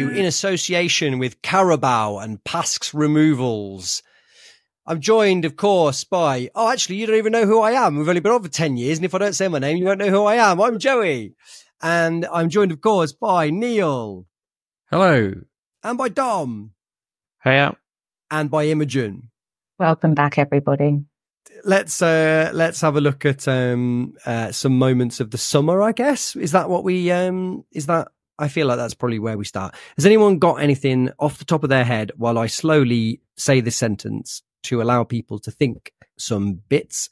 you in association with Carabao and Pask's Removals. I'm joined, of course, by... Oh, actually, you don't even know who I am. We've only been on for 10 years, and if I don't say my name, you won't know who I am. I'm Joey. And I'm joined, of course, by Neil. Hello. And by Dom. Hey. And by Imogen. Welcome back, everybody. Let's have a look at some moments of the summer, I guess. Is that what we I feel like that's probably where we start. Has anyone got anything off the top of their head while I slowly say this sentence to allow people to think some bits?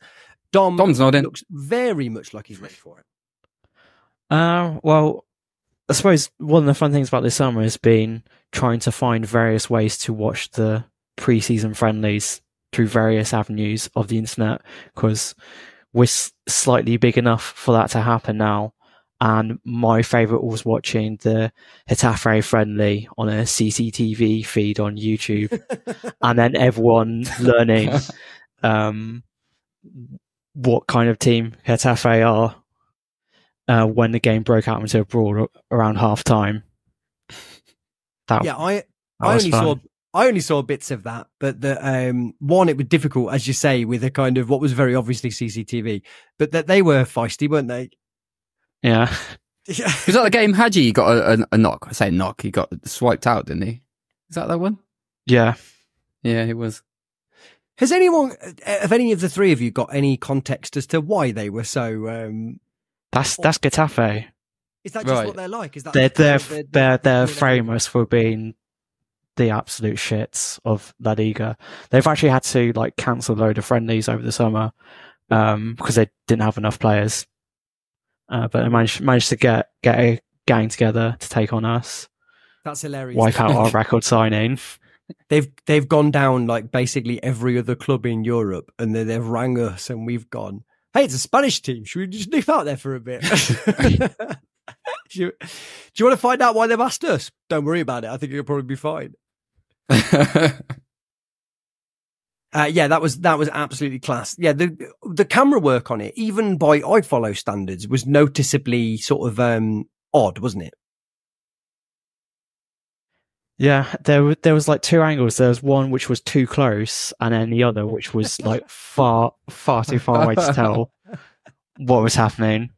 Dom's nodding. Looks very much like he's ready for it. Well, I suppose one of the fun things about this summer has been trying to find various ways to watch the pre-season friendlies through various avenues of the internet, because we're slightly big enough for that to happen now. And my favourite was watching the Getafe friendly on a CCTV feed on YouTube, and then everyone learning what kind of team Getafe are when the game broke out into a brawl around half time. I only saw bits of that, but one, it was difficult, as you say, with a kind of what was very obviously CCTV, but that they were feisty, weren't they? Yeah. Was that the game Hadji got a knock? I say knock, he got swiped out, didn't he? Is that one? Yeah. Yeah, it was. Has anyone, have any of the three of you got any context as to why they were so... That's Getafe. Is that just what they're like? Is that they're famous for being the absolute shits of La Liga. They've actually had to cancel a load of friendlies over the summer because they didn't have enough players. But they managed to get a gang together to take on us. That's hilarious. Wipe out our record signing. They've gone down like basically every other club in Europe, and then they've rang us, and we've gone, hey, it's a Spanish team. Should we just nip out there for a bit? Do you want to find out why they've asked us? Don't worry about it. I think it'll probably be fine. Yeah, that was absolutely class. Yeah, the camera work on it, even by iFollow standards, was noticeably sort of odd, wasn't it? Yeah, there was two angles. There was one which was too close, and then the other which was far too far away to tell what was happening.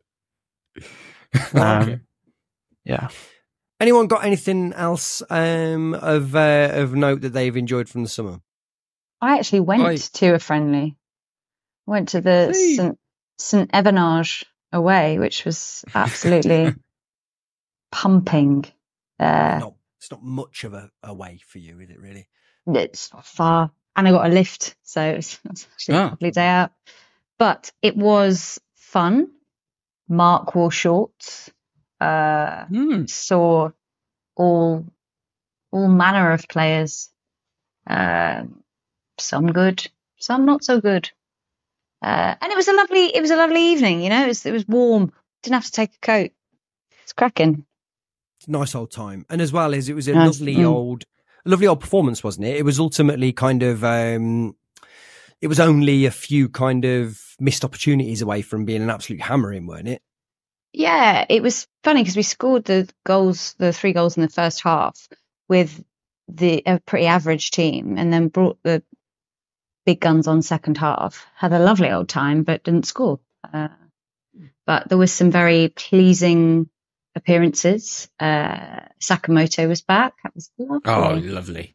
Yeah. Anyone got anything else of note that they've enjoyed from the summer? I actually went to a friendly. Went to the St Evenage away, which was absolutely pumping. It's not much of a way for you, is it really? It's not far. And I got a lift, so it's actually a lovely day out. But it was fun. Mark wore shorts. Saw all manner of players. Some good, some not so good. And it was a lovely evening. It was warm. Didn't have to take a coat. It's cracking. Nice old time. And as well as it was a lovely old performance, wasn't it? It was ultimately kind of it was only a few kind of missed opportunities away from being an absolute hammering, weren't it? Yeah, it was funny because we scored the 3 goals in the first half with a pretty average team, and then brought the big guns on second half. Had a lovely old time, but didn't score. But there was some very pleasing appearances. Sakamoto was back. That was lovely. Oh, lovely.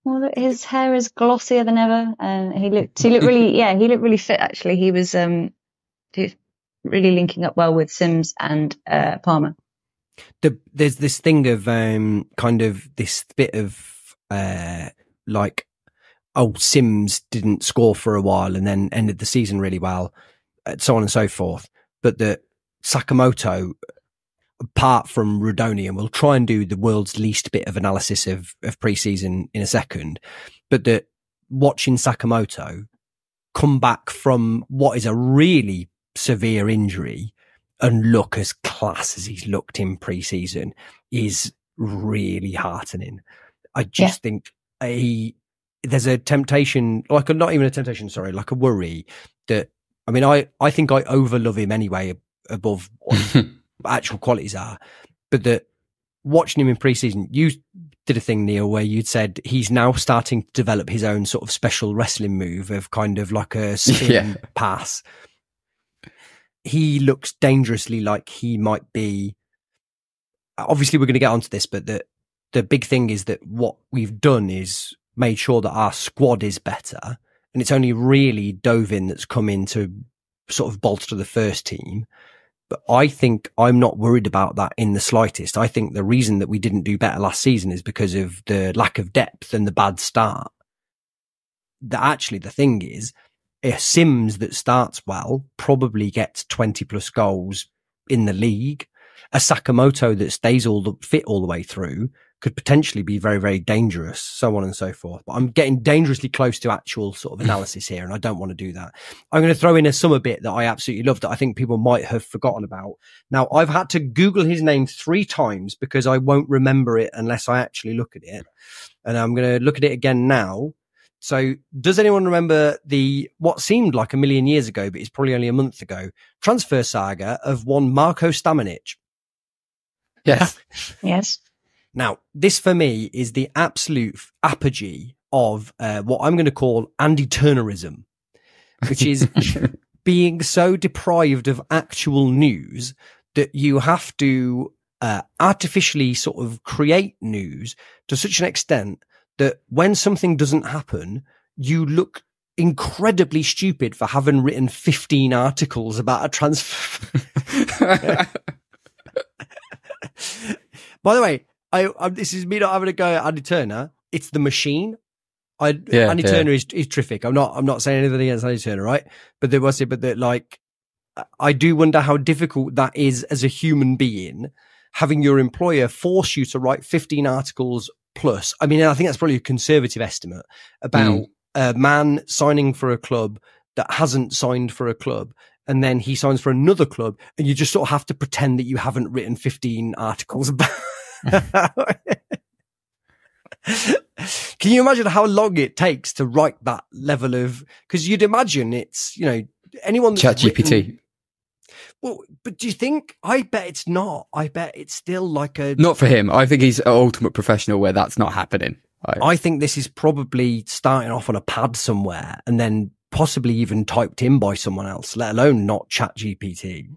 Well, his hair is glossier than ever, and he looked really fit. Actually, he was really linking up well with Sims and Palmer. There's this thing of kind of this bit of Sims didn't score for a while and then ended the season really well, so on and so forth. But that Sakamoto, apart from Rudoni, and we'll try and do the world's least bit of analysis of pre-season in a second, but that watching Sakamoto come back from what is a really severe injury and look as class as he's looked in pre-season is really heartening. I just think there's a temptation, like a worry that, I mean, I think I overlove him anyway above what actual qualities are, but that watching him in pre-season, you did a thing, Neil, where you'd said he's now starting to develop his own sort of special wrestling move of kind of like a spin pass. He looks dangerously like he might be. Obviously, we're going to get onto this, but the big thing is that what we've done is made sure that our squad is better, and it's only really Dovin that's come in to sort of bolster the first team. But I think I'm not worried about that in the slightest. I think the reason that we didn't do better last season is because of the lack of depth and the bad start. That actually the thing is, a Sims that starts well probably gets 20 plus goals in the league. A Sakamoto that stays fit all the way through could potentially be very, very dangerous, so on and so forth. But I'm getting dangerously close to actual sort of analysis here, and I don't want to do that. I'm going to throw in a summer bit that I absolutely love that I think people might have forgotten about. Now, I've had to Google his name 3 times because I won't remember it unless I actually look at it. And I'm going to look at it again now. So does anyone remember what seemed like a million years ago, but it's probably only a month ago, transfer saga of one Marko Stamenic? Yes. Yes. Now, this for me is the absolute apogee of what I'm going to call Andy Turnerism, which is being so deprived of actual news that you have to artificially sort of create news to such an extent that when something doesn't happen, you look incredibly stupid for having written 15 articles about a transfer. By the way, this is me not having a go at Andy Turner. It's the machine. Andy Turner is terrific. I'm not saying anything against Andy Turner, right? But I do wonder how difficult that is as a human being, having your employer force you to write 15 articles plus. I mean, I think that's probably a conservative estimate about a man signing for a club that hasn't signed for a club, and then he signs for another club, and you just sort of have to pretend that you haven't written 15 articles about. Can you imagine how long it takes to write that level of? Because you'd imagine it's, anyone that's ChatGPT. Well, but do you think? I bet it's not. I bet it's still like a. Not for him. I think he's an ultimate professional where that's not happening. I think this is probably starting off on a pad somewhere and then possibly even typed in by someone else, let alone not ChatGPT.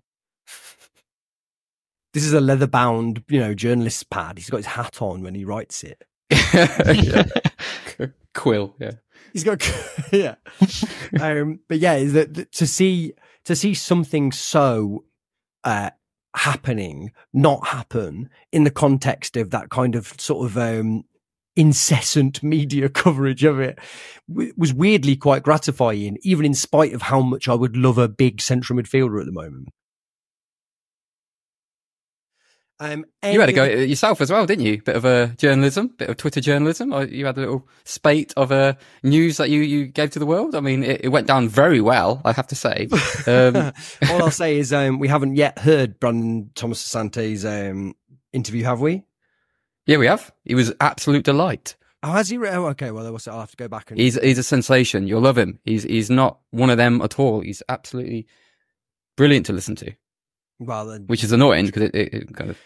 This is a leather-bound, journalist's pad. He's got his hat on when he writes it. Quill, yeah. He's got, yeah. But yeah, is that to see something so happening not happen in the context of that kind of sort of incessant media coverage of it was weirdly quite gratifying, even in spite of how much I would love a big central midfielder at the moment. You had a go at it yourself as well, didn't you? Bit of bit of Twitter journalism. You had a little spate of news that you gave to the world. I mean, it went down very well, I have to say. All I'll say is we haven't yet heard Brandon Thomas Asante's interview, have we? Yeah, we have. He was absolute delight. Oh, has he? Oh, okay. Well, I'll have to go back and. He's a sensation. You'll love him. He's not one of them at all. He's absolutely brilliant to listen to. Well, which is annoying because it kind of.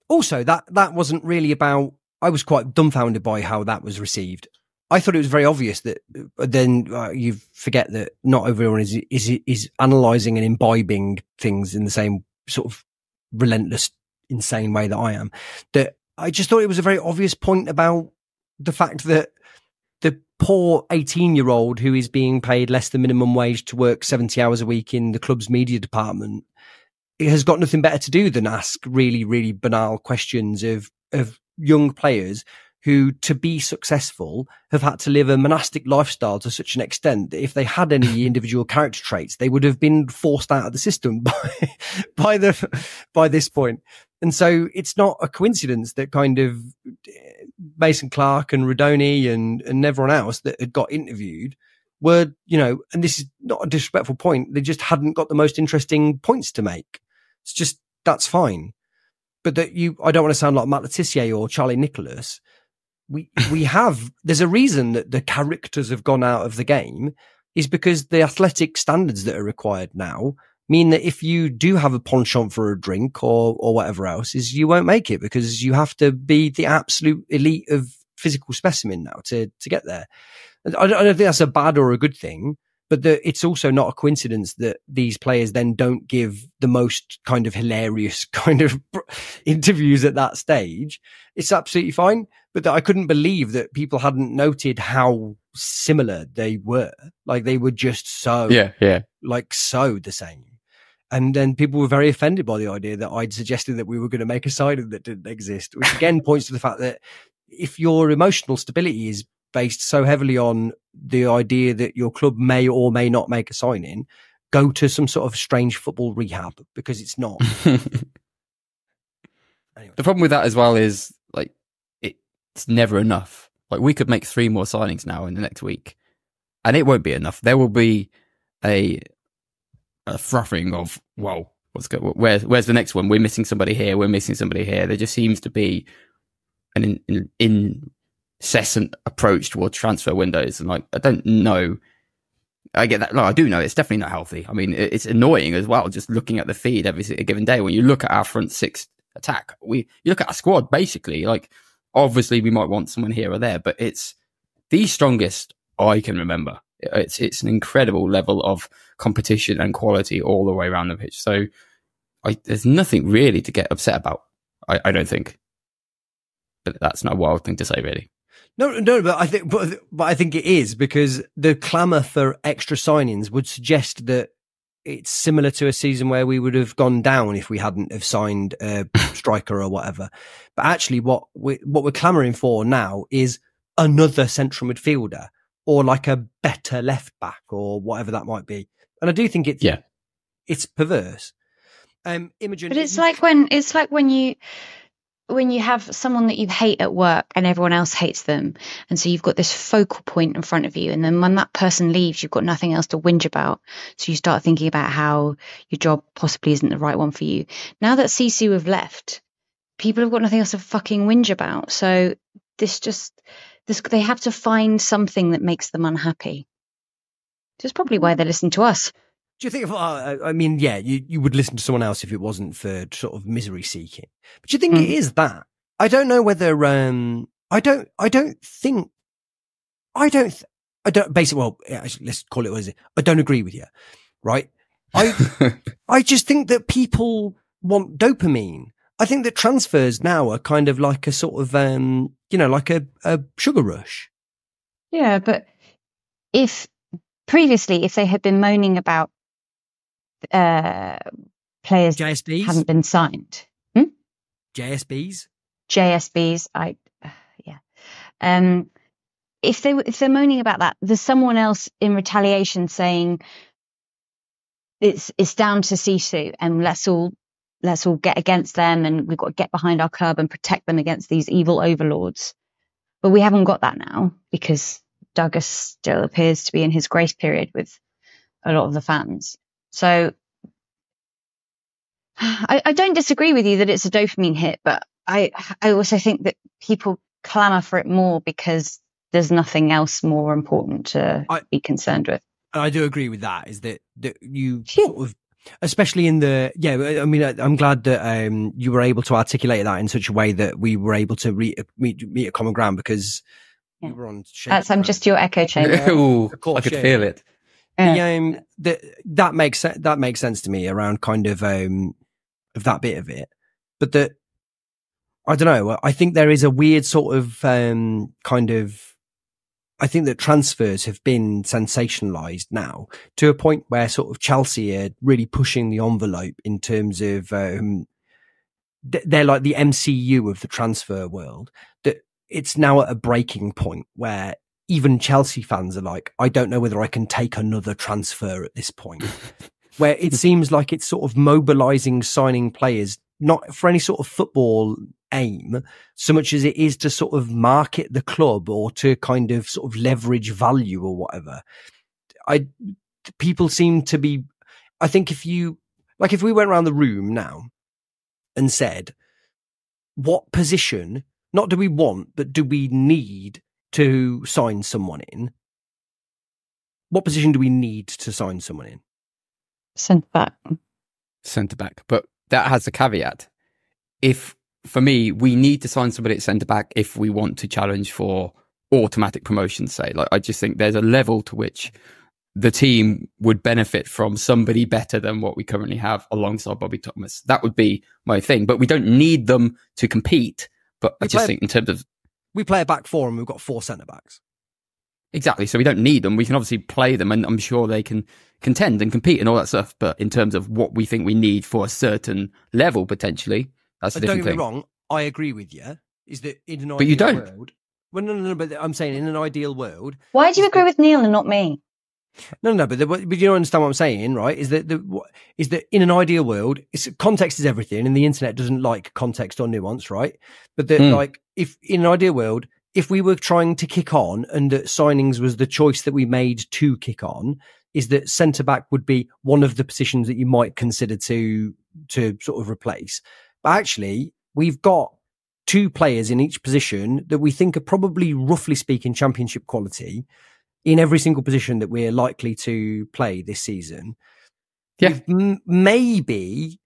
Also, that wasn't really about. I was quite dumbfounded by how that was received. I thought it was very obvious that. Then you forget that not everyone is analysing and imbibing things in the same sort of relentless, insane way that I am. That I just thought it was a very obvious point about the fact that the poor 18-year-old who is being paid less than minimum wage to work 70 hours a week in the club's media department. It has got nothing better to do than ask really, really banal questions of young players who, to be successful, have had to live a monastic lifestyle to such an extent that if they had any individual character traits, they would have been forced out of the system by this point. And so it's not a coincidence that kind of Mason Clark and Rodoni and everyone else that had got interviewed were, and this is not a disrespectful point, they just hadn't got the most interesting points to make. It's just, that's fine. But I don't want to sound like Matt Letitia or Charlie Nicholas. There's a reason that the characters have gone out of the game is because the athletic standards that are required now mean that if you do have a penchant for a drink or whatever else, is you won't make it because you have to be the absolute elite of physical specimen now to get there. I don't think that's a bad or a good thing, but it's also not a coincidence that these players then don't give the most kind of hilarious kind of interviews at that stage. It's absolutely fine, but I couldn't believe that people hadn't noted how similar they were. Like they were just so the same. And then people were very offended by the idea that I'd suggested that we were going to make a signing that didn't exist, which again points to the fact that if your emotional stability is based so heavily on the idea that your club may or may not make a signing, go to some sort of strange football rehab because it's not. Anyway. The problem with that as well is like it's never enough. Like we could make 3 more signings now in the next week, and it won't be enough. There will be a frothing of whoa, where's the next one? We're missing somebody here. We're missing somebody here. There just seems to be an incessant approach towards transfer windows, and like I don't know. I get that. No, I do know it's definitely not healthy. I mean, it's annoying as well. Just looking at the feed every given day. When you look at our front 6 attack, you look at our squad. Basically, like obviously we might want someone here or there, but it's the strongest I can remember. It's an incredible level of competition and quality all the way around the pitch. So there's nothing really to get upset about. I don't think, but that's not a wild thing to say, really. No, but I think it is because the clamour for extra signings would suggest that it's similar to a season where we would have gone down if we hadn't have signed a striker or whatever. But actually, what we're clamouring for now is another central midfielder or like a better left back or whatever that might be. And I do think it's perverse. Imogen, but it's like when you have someone that you hate at work and everyone else hates them. And so you've got this focal point in front of you. And then when that person leaves, you've got nothing else to whinge about. So you start thinking about how your job possibly isn't the right one for you. Now that Sisu have left, people have got nothing else to fucking whinge about. So they have to find something that makes them unhappy. Which is probably why they listen to us. Do you think, I mean, yeah, you would listen to someone else if it wasn't for sort of misery seeking. But do you think it is that? I don't know whether, basically, well, actually, let's call it what it is. I don't agree with you, right? I just think that people want dopamine. I think that transfers now are kind of like a sort of, like a sugar rush. Yeah, but if they had been moaning about players JSBs hadn't been signed. JSBs, if they're moaning about that, there's someone else in retaliation saying it's down to Sisu and let's all get against them and we've got to get behind our club and protect them against these evil overlords. But we haven't got that now because Douglas still appears to be in his grace period with a lot of the fans. So I don't disagree with you that it's a dopamine hit, but I also think that people clamour for it more because there's nothing else more important to be concerned with. I do agree with that, is that you sort of, especially in I mean, I'm glad that you were able to articulate that in such a way that we were able to meet a common ground because we were on I'm just your echo chamber. Ooh, I could feel it. That makes sense to me around kind of that bit of it, but that I don't know. I think there is a weird sort of I think that transfers have been sensationalized now to a point where sort of Chelsea are really pushing the envelope in terms of they're like the MCU of the transfer world. That it's now at a breaking point where even Chelsea fans are like, I don't know whether I can take another transfer at this point. Where it seems like it's sort of mobilizing, signing players, not for any sort of football aim, so much as it is to sort of market the club or to kind of sort of leverage value or whatever. People seem to be, I think if we went around the room now and said, what position, not do we want, but do we need to sign someone in? What position do we need to sign someone in? Centre back. But that has a caveat. For me, we need to sign somebody at centre back if we want to challenge for automatic promotion, say. Like, I just think there's a level to which the team would benefit from somebody better than what we currently have alongside Bobby Thomas. That would be my thing. But we don't need them to compete. But I just think in terms of... We play a back four and we've got 4 centre-backs. Exactly. So we don't need them. We can obviously play them and I'm sure they can contend and compete and all that stuff. But in terms of what we think we need for a certain level, potentially, that's a different thing. Don't get me wrong. I agree with you. Is that in an ideal but you don't. world... Well, no, but I'm saying in an ideal world... Why do you agree with Neil and not me? No, but you don't understand what I'm saying, right? Is that in an ideal world, context is everything, and the internet doesn't like context or nuance, right? But like, if in an ideal world, if we were trying to kick on and that signings was the choice that we made to kick on, is that centre back would be one of the positions that you might consider to sort of replace. But actually, we've got 2 players in each position that we think are probably, roughly speaking, championship quality in every single position that we're likely to play this season. Yeah. Maybe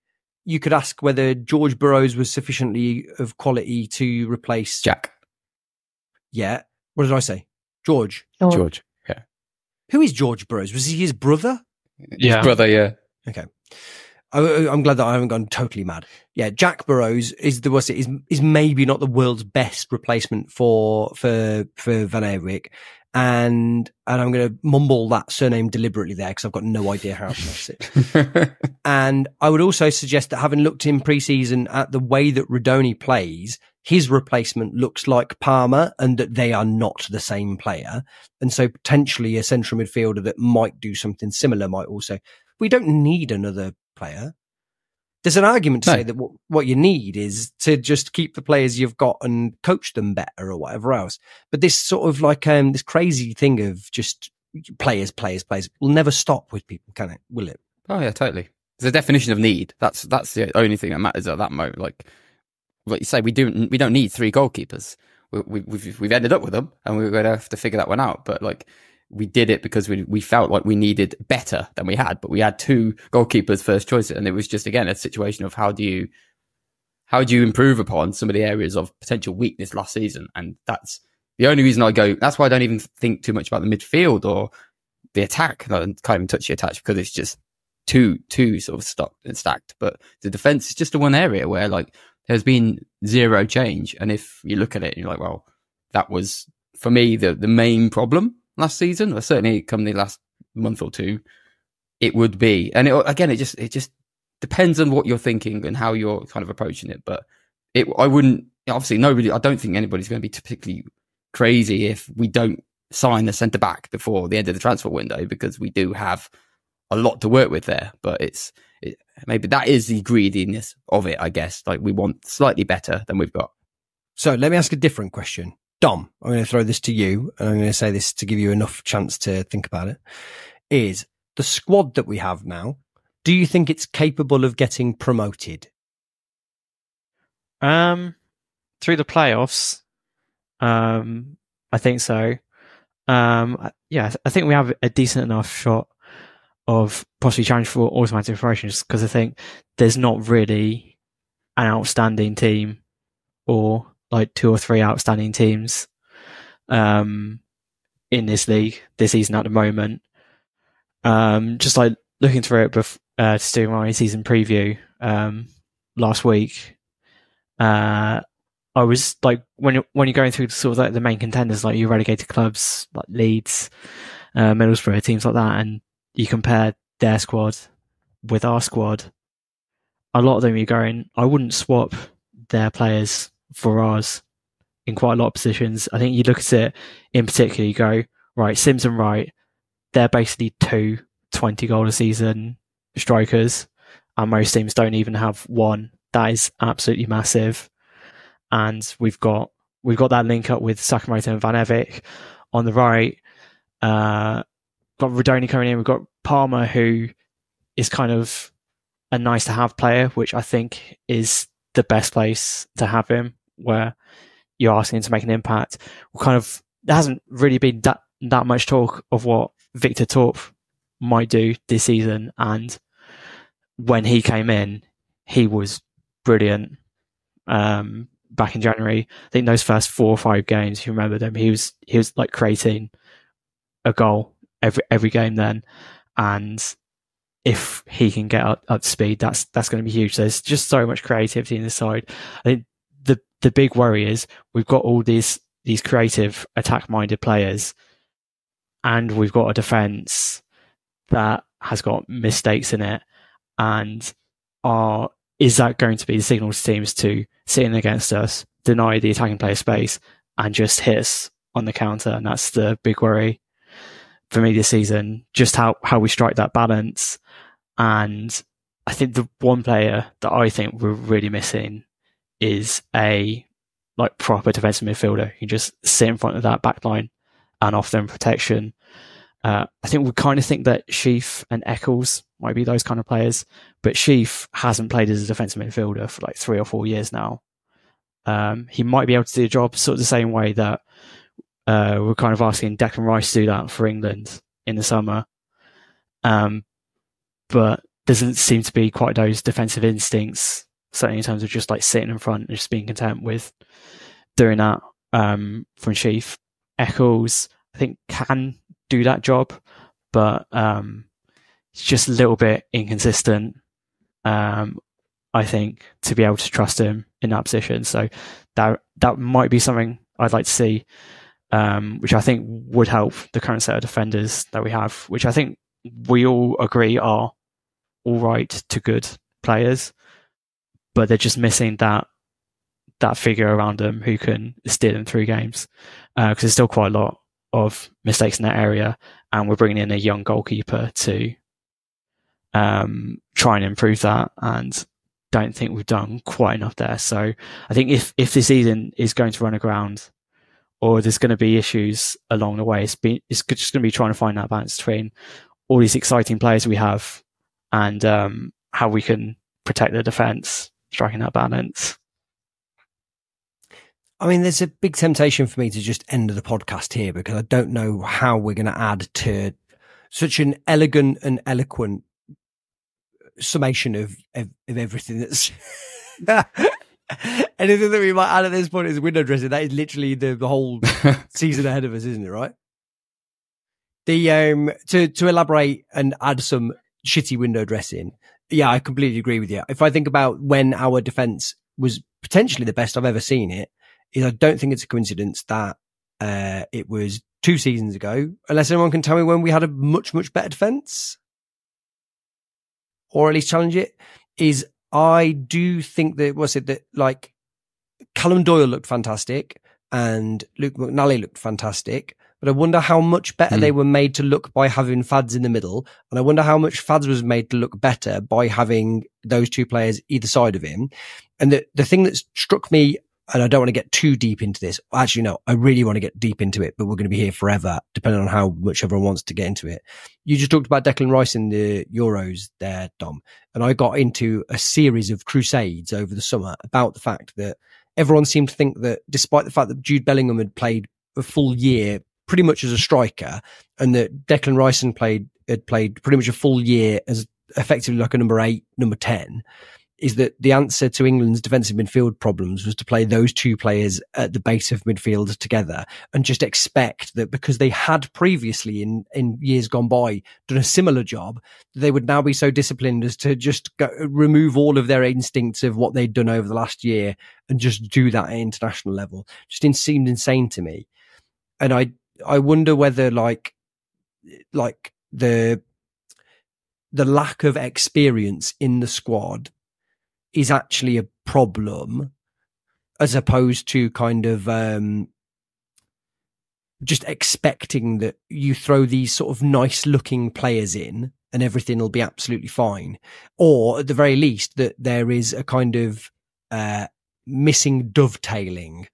you could ask whether George Burrows was sufficiently of quality to replace Jack. Yeah. What did I say? George. Yeah. Who is George Burrows? Was he his brother? Yeah. His brother, yeah. Okay. I'm glad that I haven't gone totally mad. Yeah, Jack Burrows is maybe not the world's best replacement for Van Eerwijk. And I'm going to mumble that surname deliberately there because I've got no idea how to pronounce it. And I would also suggest that having looked in pre-season at the way that Rodoni plays, his replacement looks like Palmer and that they are not the same player. And so potentially a central midfielder that might do something similar might also... We don't need another player. There's an argument to say that what you need is to just keep the players you've got and coach them better or whatever else. But this sort of like this crazy thing of just players will never stop with people, can it? Will it? Oh yeah, totally. There's a definition of need. That's the only thing that matters at that moment. Like you say, we don't need 3 goalkeepers. We've ended up with them, and we're going to have to figure that one out. But like, we did it because we felt like we needed better than we had, but we had 2 goalkeepers first choice, and it was just, again, a situation of how do you improve upon some of the areas of potential weakness last season. And that's the only reason that's why I don't even think too much about the midfield or the attack. I can't even touch the attack because it's just too sort of stocked and stacked. But the defense is just the one area where like there's been 0 change. And if you look at it and you're like, well, that was for me the main problem last season, or certainly come the last month or 2, it would be. And it just depends on what you're thinking and how you're kind of approaching it. But I wouldn't, obviously I don't think anybody's going to be particularly crazy if we don't sign the centre back before the end of the transfer window, because we do have a lot to work with there. But maybe that is the greediness of it, I guess. Like, we want slightly better than we've got. So let me ask a different question. Dom, I'm going to throw this to you, and I'm going to say this to give you enough chance to think about it. Is the squad that we have now, do you think it's capable of getting promoted? Through the playoffs, I think so. Yeah, I think we have a decent enough shot of possibly challenging for automatic promotions, because I think there's not really an outstanding team or like 2 or 3 outstanding teams in this league this season at the moment. Just like looking through it to do my season preview last week, I was like, when you're going through sort of like the main contenders, like your relegated clubs like Leeds, Middlesbrough, teams like that, and you compare their squad with our squad, a lot of them you're going, I wouldn't swap their players for ours in quite a lot of positions. I think you look at it in particular, you go, right, Sims and Wright, they're basically 2 20-goal a season strikers, and most teams don't even have 1. That is absolutely massive. And we've got that link up with Sakamoto and Van Eerwijk on the right. Got Rodoni coming in. We've got Palmer, who is kind of a nice to have player, which I think is the best place to have him, where you're asking him to make an impact. There hasn't really been that much talk of what Victor Torp might do this season, and when he came in, he was brilliant. Back in January, I think those first 4 or 5 games, you remember them, he was like creating a goal every game then, and if he can get up to speed, that's going to be huge. There's just so much creativity in the side. I think the big worry is we've got all these creative attack-minded players, and we've got a defence that has got mistakes in it, and is that going to be the signal to teams to sit in against us, deny the attacking player space, and just hit us on the counter? And that's the big worry for me this season, just how we strike that balance. And I think the one player that I think we're really missing is a proper defensive midfielder who can just sit in front of that back line and offer them protection. I think we kind of think that Sheaf and Eccles might be those kind of players, but Sheaf hasn't played as a defensive midfielder for 3 or 4 years now. He might be able to do the job sort of the same way that we're kind of asking Declan Rice to do that for England in the summer. But doesn't seem to be quite those defensive instincts, certainly in terms of just sitting in front and just being content with doing that from Sheaf. Eccles, I think, can do that job, but it's just a little bit inconsistent, I think, to be able to trust him in that position. So that might be something I'd like to see, which I think would help the current set of defenders that we have, which I think we all agree are all right to good players, but they're just missing that figure around them who can steer them through games, because there's still quite a lot of mistakes in that area, and we're bringing in a young goalkeeper to try and improve that, and don't think we've done quite enough there. So I think if this season is going to run aground, or there's going to be issues along the way, it's just going to be trying to find that balance between all these exciting players we have and how we can protect the defence, striking that balance. I mean, there's a big temptation for me to just end the podcast here, because I don't know how we're going to add to such an elegant and eloquent summation of everything that's anything that we might add at this point is window dressing. That is literally the whole season ahead of us, isn't it? Right? To elaborate and add some shitty window dressing. Yeah, I completely agree with you. If I think about when our defense was potentially the best I've ever seen it, is I don't think it's a coincidence that it was 2 seasons ago, unless anyone can tell me when we had a much, much better defence, or at least challenge it. Is I do think that Callum Doyle looked fantastic and Luke McNally looked fantastic, but I wonder how much better they were made to look by having Fads in the middle, and I wonder how much Fads was made to look better by having those 2 players either side of him. And the thing that struck me, and I don't want to get too deep into this. Actually, no, I really want to get deep into it, but we're going to be here forever, depending on how much everyone wants to get into it. You just talked about Declan Rice in the Euros there, Dom. And I got into a series of crusades over the summer about the fact that everyone seemed to think that, despite the fact that Jude Bellingham had played a full year pretty much as a striker, and that Declan Rice had played pretty much a full year as effectively like a number 8, number 10, is that the answer to England's defensive midfield problems was to play those 2 players at the base of midfield together, and just expect that because they had previously in years gone by done a similar job, they would now be so disciplined as to just remove all of their instincts of what they'd done over the last year and just do that at international level. Just seemed insane to me. And I wonder whether like the lack of experience in the squad is actually a problem, as opposed to kind of just expecting that you throw these sort of nice looking players in and everything will be absolutely fine. Or at the very least that there is a kind of missing dovetailing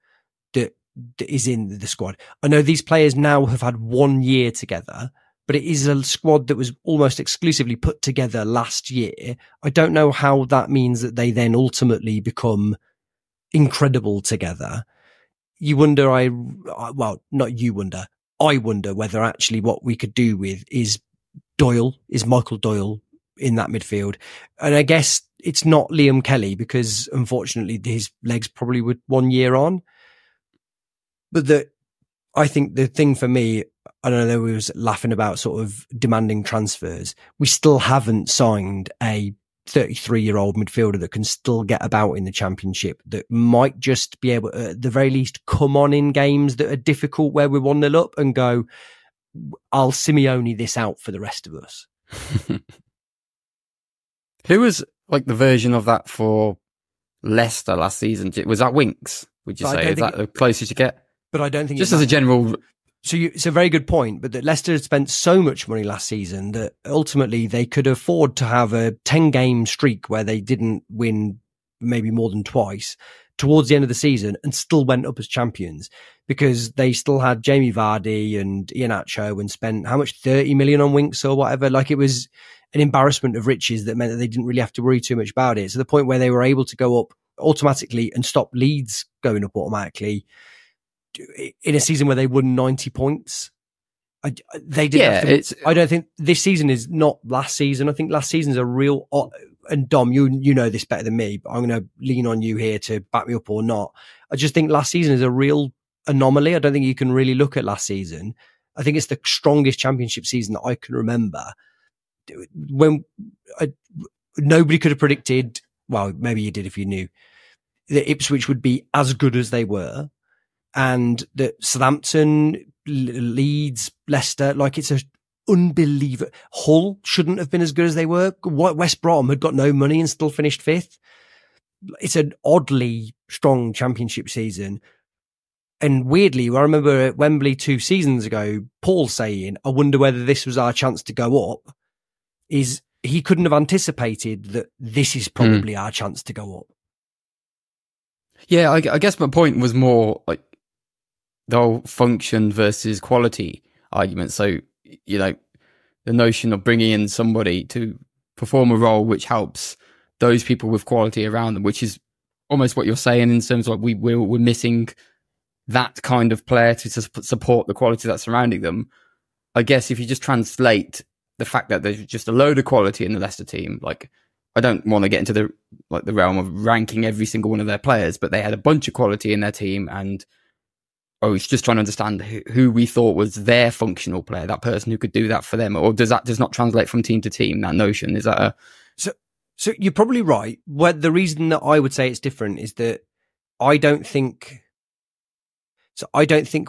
that is in the squad. I know these players now have had 1 year together, but it is a squad that was almost exclusively put together last year. I don't know how that means that they then ultimately become incredible together. You wonder, I wonder whether actually what we could do with is Michael Doyle in that midfield. And I guess it's not Liam Kelly because unfortunately his legs probably were 1 year on. But I think the thing for me, I don't know, we was laughing about sort of demanding transfers. We still haven't signed a 33-year-old midfielder that can still get about in the Championship, that might just be able to, at the very least, come on in games that are difficult where we're 1-0 up and go, I'll Simeone this out for the rest of us. Who was like the version of that for Leicester last season? Was that Winks, would you say? Is that the closest you get? But I don't think just as a general... So it's a very good point, but that Leicester had spent so much money last season that ultimately they could afford to have a 10-game streak where they didn't win maybe more than twice towards the end of the season and still went up as champions, because they still had Jamie Vardy and Iheanacho and spent how much, 30 million on Winks or whatever. Like, it was an embarrassment of riches that meant that they didn't really have to worry too much about it. To the point where they were able to go up automatically and stop Leeds going up automatically in a season where they won 90 points. They didn't. I don't think this season is not last season. I think last season's a real, and Dom, you know this better than me, but I'm going to lean on you here to back me up or not. I just think last season is a real anomaly. I don't think you can really look at last season. I think it's the strongest Championship season that I can remember. When nobody could have predicted, well, maybe you did if you knew, that Ipswich would be as good as they were, and that Southampton, Leeds, Leicester, like, it's a unbelievable. Hull shouldn't have been as good as they were. West Brom had got no money and still finished 5th. It's an oddly strong Championship season. And weirdly, I remember at Wembley 2 seasons ago, Paul saying, I wonder whether this was our chance to go up. Is he couldn't have anticipated that this is probably our chance to go up. Yeah, I guess my point was more like the whole function versus quality argument. So, you know, the notion of bringing in somebody to perform a role which helps those people with quality around them, which is almost what you're saying in terms of we're missing that kind of player to support the quality that's surrounding them. I guess if you just translate the fact that there's just a load of quality in the Leicester team, like, I don't want to get into the realm of ranking every single one of their players, but they had a bunch of quality in their team, and I was just trying to understand who we thought was their functional player, that person who could do that for them. Or does not translate from team to team, that notion? Is that So you're probably right. Well, the reason that I would say it's different is that I don't think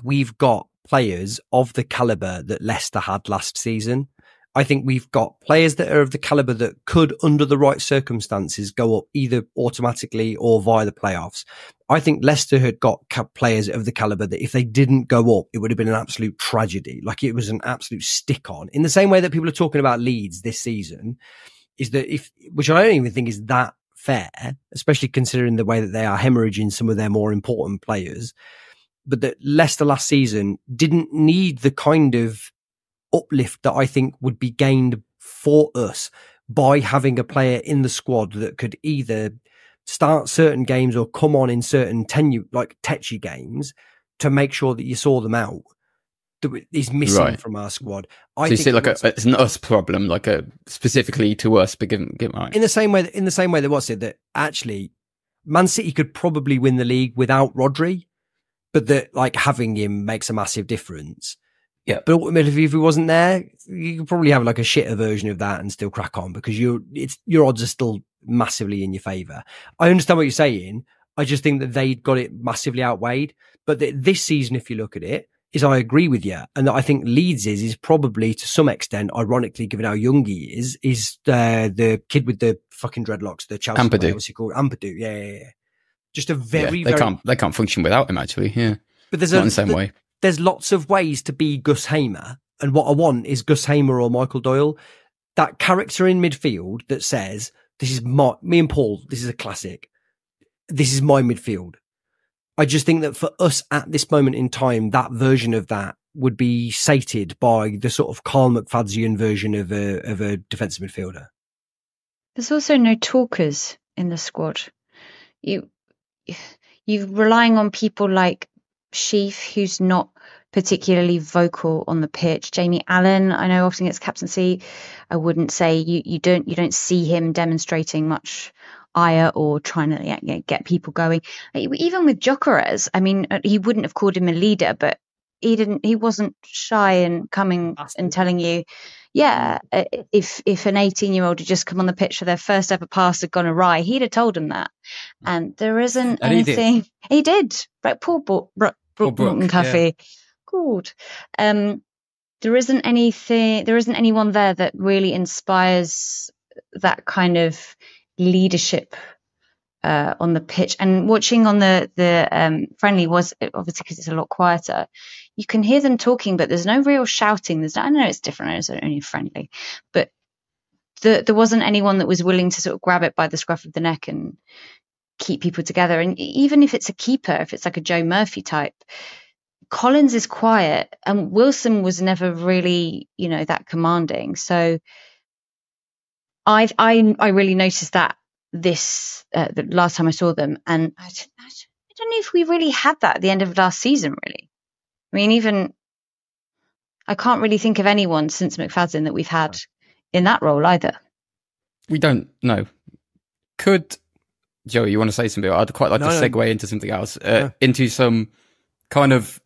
we've got players of the caliber that Leicester had last season. I think we've got players that are of the caliber that could, under the right circumstances, go up either automatically or via the playoffs. I think Leicester had got players of the caliber that if they didn't go up, it would have been an absolute tragedy. Like, it was an absolute stick on. In the same way that people are talking about Leeds this season, is that which I don't even think is that fair, especially considering the way that they are hemorrhaging some of their more important players. But that Leicester last season didn't need the kind of uplift that I think would be gained for us by having a player in the squad that could either start certain games or come on in certain tetchy games to make sure that you saw them out. That is missing from our squad. So you see, it's an us problem, specifically to us. But get right. In the same way that what's it that actually Man City could probably win the league without Rodri, but that having him makes a massive difference. Yeah, but ultimately, if he wasn't there, you could probably have a shitter version of that and still crack on, because your odds are still massively in your favour. I understand what you're saying. I just think that they got it massively outweighed. But this season, if you look at it, I agree with you, and that I think Leeds is probably to some extent, ironically, given how young he is the kid with the fucking dreadlocks, the Chelsea player, what's he called? Ampadu. Yeah. Just a very they can't function without him, actually. Yeah, but there's not in the same way. There's lots of ways to be Gus Hamer, and what I want is Gus Hamer or Michael Doyle, that character in midfield that says, "This is me and Paul. This is a classic. This is my midfield." I just think that for us at this moment in time, that version of that would be sated by the sort of Carl McFadzean version of a defensive midfielder. There's also no talkers in the squad. You're relying on people like Sheaf, who's not particularly vocal on the pitch. Jamie Allen, I know, often gets captaincy. I wouldn't say you don't see him demonstrating much ire or trying to get people going. Even with Gyökeres, I mean, he wouldn't have called him a leader, but he wasn't shy in coming and telling you, if an 18-year-old had just come on the pitch for their first ever pass had gone awry, he'd have told him that. And there isn't anything. He did. Right, poor Broughton Cuffy. Yeah. Good. There isn't anyone there that really inspires that kind of leadership on the pitch. And watching on the friendly was obviously, because it's a lot quieter, you can hear them talking, but there's no real shouting. I know it's different, it's only friendly, but there wasn't anyone that was willing to sort of grab it by the scruff of the neck and keep people together. And even if it's a keeper, if it's like a Joe Murphy type, Collins is quiet and Wilson was never really, that commanding. So I really noticed that the last time I saw them, and I don't know if we really had that at the end of last season, really. I mean, even I can't really think of anyone since McFadden that we've had in that role either. We don't know. Could Joey, you want to say something? I'd quite like to segue into something else, into some kind of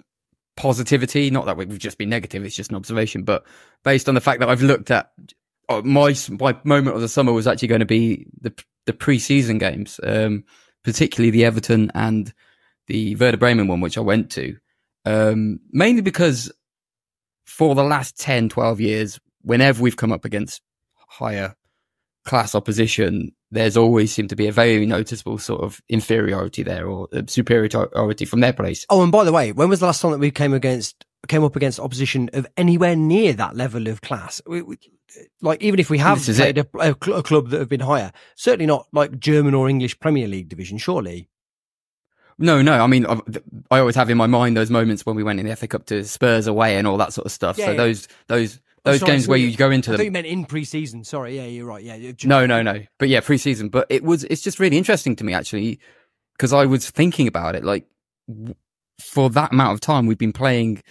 positivity. Not that we've just been negative; it's just an observation. But based on the fact that I've looked at my moment of the summer was actually going to be the pre-season games, particularly the Everton and the Werder Bremen one, which I went to, mainly because for the last 10, 12 years, whenever we've come up against higher class opposition, there's always seemed to be a very noticeable sort of inferiority there, or superiority from their place. Oh, and by the way, when was the last time that we came up against opposition of anywhere near that level of class? Like, even if we have played a club that have been higher, certainly not like German or English Premier League division, surely. No. I mean, I always have in my mind those moments when we went in the FA Cup to Spurs away and all that sort of stuff. Yeah, so those games where you go into them. I thought you meant in pre-season. Sorry, yeah, you're right. Yeah, no. But yeah, pre-season. But it's just really interesting to me, actually, because I was thinking about it. Like, for that amount of time, we've been playing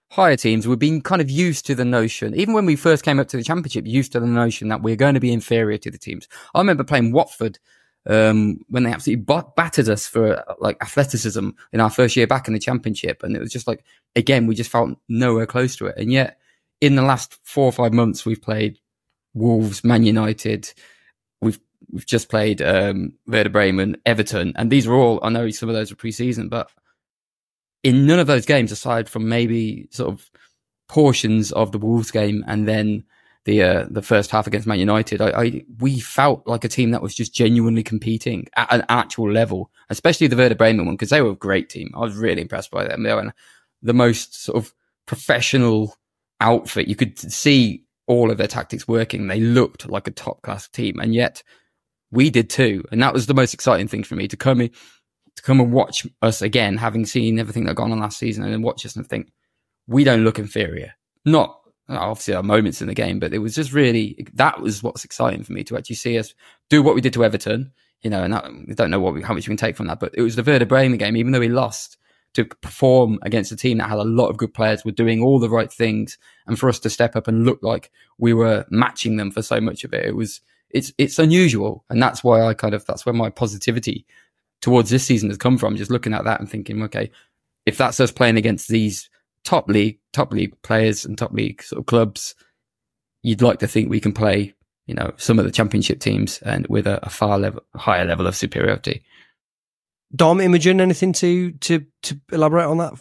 higher teams. We've been kind of used to the notion, even when we first came up to the Championship, used to the notion that we're going to be inferior to the teams. I remember playing Watford when they absolutely battered us for like athleticism in our first year back in the Championship, and it was just like, again, we just felt nowhere close to it. And yet, in the last 4 or 5 months, we've played Wolves, Man United. We've just played Werder Bremen, Everton, and these are all, I know some of those are pre-season, but in none of those games, aside from maybe sort of portions of the Wolves game and then the first half against Man United, we felt like a team that was just genuinely competing at an actual level, especially the Werder Bremen one, because they were a great team. I was really impressed by them. They were the most sort of professional outfit. You could see all of their tactics working. They looked like a top class team, and yet we did too. And that was the most exciting thing for me, to come and watch us again, having seen everything that gone on last season, and then watch us and think, we don't look inferior. Not obviously our moments in the game, but it was just really, that was what's exciting for me, to actually see us do what we did to Everton, and that, we don't know how much we can take from that, but it was the Werder Bremen game, even though we lost, to perform against a team that had a lot of good players, were doing all the right things, and for us to step up and look like we were matching them for so much of it. It's unusual. And that's why that's where my positivity towards this season has come from, just looking at that and thinking, okay, if that's us playing against these top league players and top league sort of clubs, you'd like to think we can play, some of the Championship teams, and with a higher level of superiority. Dom, Imogen, anything to elaborate on that?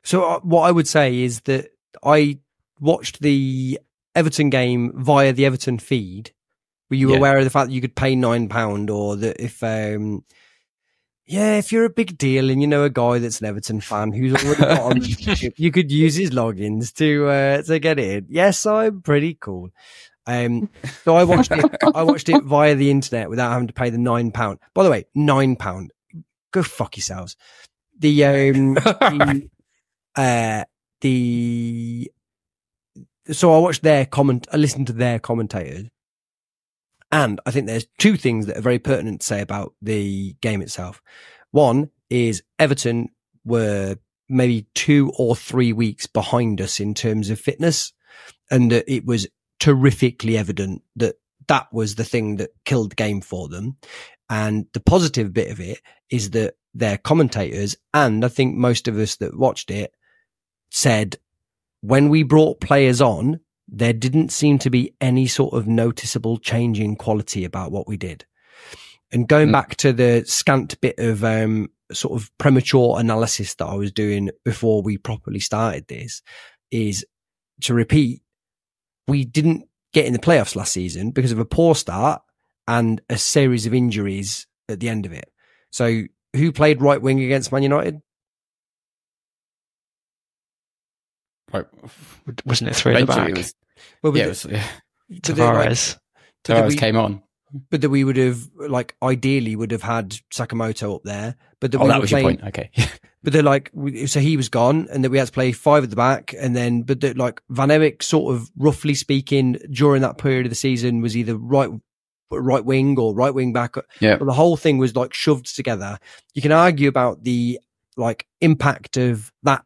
So what I would say is that I watched the Everton game via the Everton feed. Were you aware of the fact that you could pay £9, or that if you're a big deal and you know a guy that's an Everton fan who's already got on membership, you could use his logins to get in? Yes, I'm pretty cool. So I watched it via the internet without having to pay the £9. By the way, £9. Go fuck yourselves. So I watched I listened to their commentators, and I think there's two things that are very pertinent to say about the game itself. One is Everton were maybe 2 or 3 weeks behind us in terms of fitness, and that it was terrifically evident that that was the thing that killed the game for them. And the positive bit of it is that their commentators, and I think most of us that watched it, said when we brought players on, there didn't seem to be any sort of noticeable change in quality about what we did. And going back to the scant bit of sort of premature analysis that I was doing before we properly started this, is to repeat, we didn't get in the playoffs last season because of a poor start and a series of injuries at the end of it. So who played right wing against Man United? Right. Wasn't it 3 at the back? It was, Tavares. Tavares came on. But that we would have, like, ideally would have had Sakamoto up there. But that that was your point. Okay. But they're like, so he was gone, and that we had to play 5 at the back, and then, but that, like, Van Eyck, sort of roughly speaking, during that period of the season was either right wing or right wing back. Yeah. But the whole thing was like shoved together. You can argue about the like impact of that,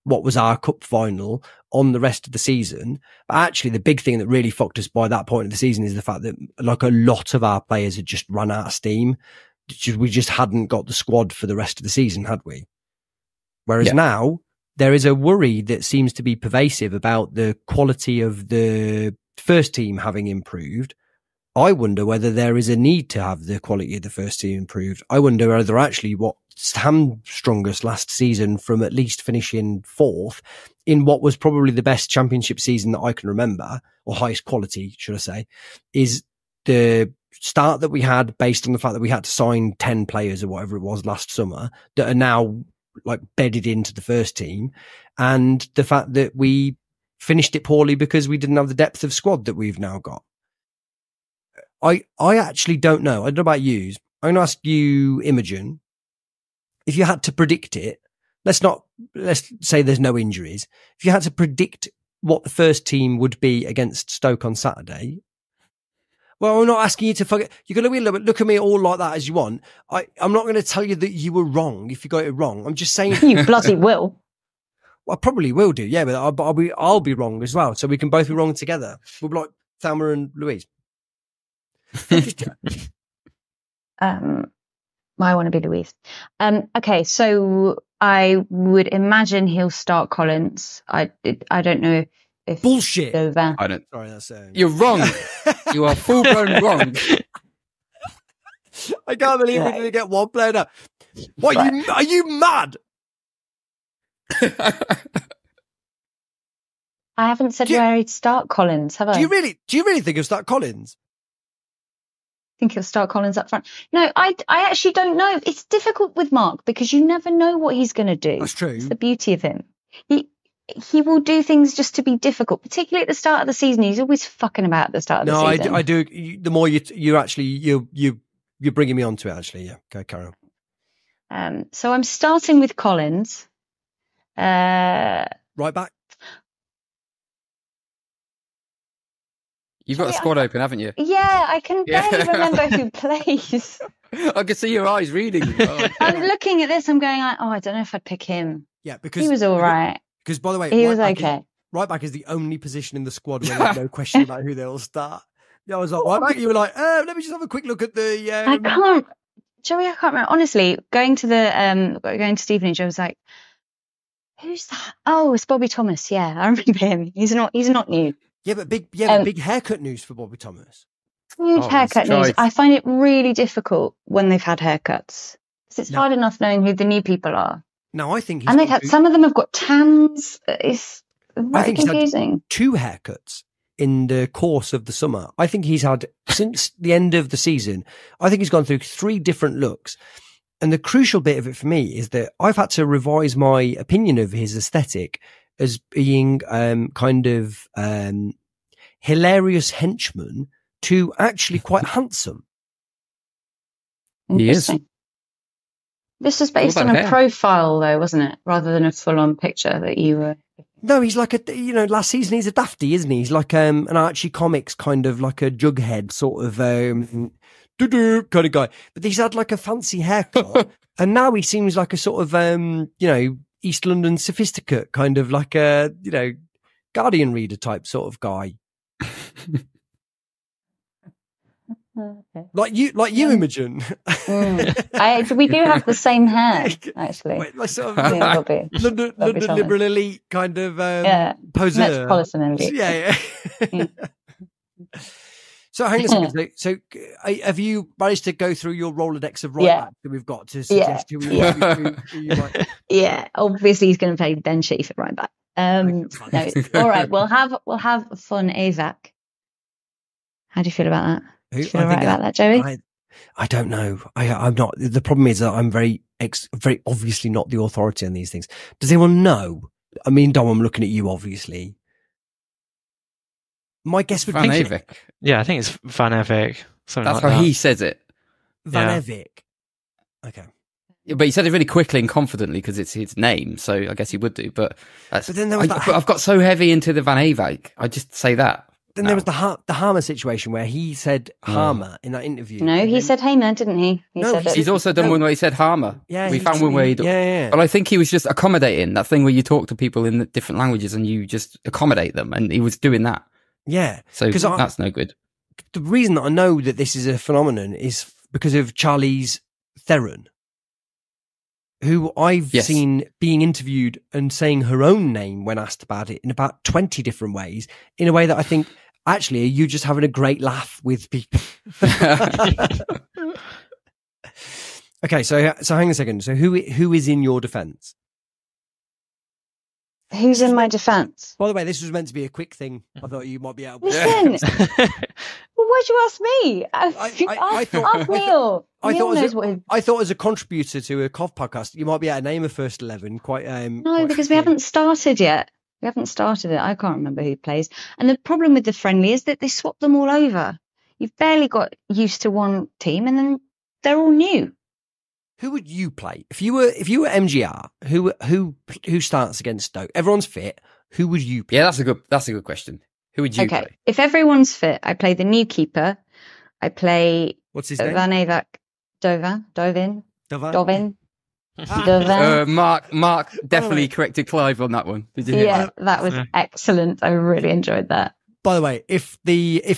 what was our cup final, on the rest of the season. But actually the big thing that really fucked us by that point of the season is the fact that like a lot of our players had just run out of steam. We just hadn't got the squad for the rest of the season, had we? Whereas now there is a worry that seems to be pervasive about the quality of the first team having improved. I wonder whether there is a need to have the quality of the first team improved. I wonder whether actually what hamstrung us last season from at least finishing 4th in what was probably the best championship season that I can remember, or highest quality, should I say, is the start that we had based on the fact that we had to sign 10 players or whatever it was last summer that are now like bedded into the first team, and the fact that we finished it poorly because we didn't have the depth of squad that we've now got. I actually don't know. I don't know about you. I'm going to ask you, Imogen, if you had to predict it, let's say there's no injuries. If you had to predict what the first team would be against Stoke on Saturday, well, I'm not asking you to forget. You're going to look at me all like that as you want. I'm not going to tell you that you were wrong if you got it wrong. I'm just saying. You bloody will. Well, I probably will do, yeah, but I'll be wrong as well. So we can both be wrong together. We'll be like Thelma and Louise. I want to be Louise. Okay, so I would imagine he'll start Collins. I don't know if bullshit. I don't. Sorry, that's you're wrong. You are full blown wrong. I can't believe we're going to get one player now. What are you mad? I haven't said where he'd start Collins, have I? Do you really think he'll start Collins? I think he'll start Collins up front. No, I actually don't know. It's difficult with Mark because you never know what he's going to do. That's true. It's the beauty of him. He will do things just to be difficult, particularly at the start of the season. He's always fucking about at the start of the season. No, I do. The more you're bringing me onto it, actually. Yeah, go carry on. So I'm starting with Collins. Right back. You've got a squad open, haven't you? Yeah, I can barely remember who plays. I can see your eyes reading. I'm looking at this. I'm going like, I don't know if I'd pick him. Yeah, because he was all right. Because by the way, he was okay. Right back is the only position in the squad where there's no question about who they'll start. Yeah, I was like, right back. You were like, let me just have a quick look at the. I can't, Joey. I can't remember. Honestly, going to Stevenage, I was like, who's that? Oh, it's Bobby Thomas. Yeah, I remember him. He's not new. Yeah, but big haircut news for Bobby Thomas. Huge haircut news. I find it really difficult when they've had haircuts because it's hard enough knowing who the new people are. No, I think they've had some of them have got tans. It's very confusing. He's had 2 haircuts in the course of the summer. I think he's had since the end of the season. I think he's gone through 3 different looks. And the crucial bit of it for me is that I've had to revise my opinion of his aesthetic as being kind of hilarious henchman to actually quite handsome. He is. This was based on a profile, though, wasn't it? Rather than a full-on picture that you were. No, he's like last season he's a dafty, isn't he? He's like an Archie Comics kind of like a jughead sort of kind of guy. But he's had like a fancy haircut, and now he seems like a sort of East London sophisticate, kind of like a, Guardian reader type sort of guy. Okay. Like you, Imogen. We do have the same hair, actually. Wait, like sort of London liberal elite kind of poseur. Metropolitan elite. Yeah. So hang on a second. So have you managed to go through your Rolodex of right-backs that we've got to suggest who you might... Yeah, obviously he's going to play Ben Sheaf at right back. No, all right, we'll have a fun AVAC. How do you feel about that? Do you feel right about that, Joey? I don't know. I'm not. The problem is that I'm very obviously not the authority on these things. Does anyone know? I mean, Dom, I'm looking at you, obviously. My guess would be Van Evek. Yeah, I think it's Van Evek. That's how he says it. Van Evek. Okay. Yeah, but he said it really quickly and confidently because it's his name, so I guess he would do. But then there was I've got so heavy into the Van Evek. I just say that. Then there was the Harmer situation where he said Harmer in that interview. No, he said Hamer, didn't he? He's also done one where he said Harmer. Yeah, we found one where he. Yeah. But I think he was just accommodating that thing where you talk to people in different languages and you just accommodate them, and he was doing that. Yeah, so that's no good. The reason that I know that this is a phenomenon is because of Charlize Theron, who I've seen being interviewed and saying her own name when asked about it in about 20 different ways, in a way that I think, actually, are you just having a great laugh with people? Okay, so hang on a second. So who is in your defence? Who's in my defence? By the way, this was meant to be a quick thing. I thought you might be able to... Listen! Well, why'd you ask me? Ask Neil. I thought as a contributor to a Cov podcast, you might be able to name a first 11 quite... No, because we haven't started yet. We haven't started it. I can't remember who plays. And the problem with the friendly is that they swap them all over. You've barely got used to one team and then they're all new. Who would you play if you were MGR? Who starts against Stoke? Everyone's fit. Who would you play? Yeah, that's a good question. Who would you play? If everyone's fit, I play the new keeper. I play what's his name? Van Evek, Dovin. Mark definitely corrected Clive on that one. Did you hear that? That was excellent. I really enjoyed that. By the way, if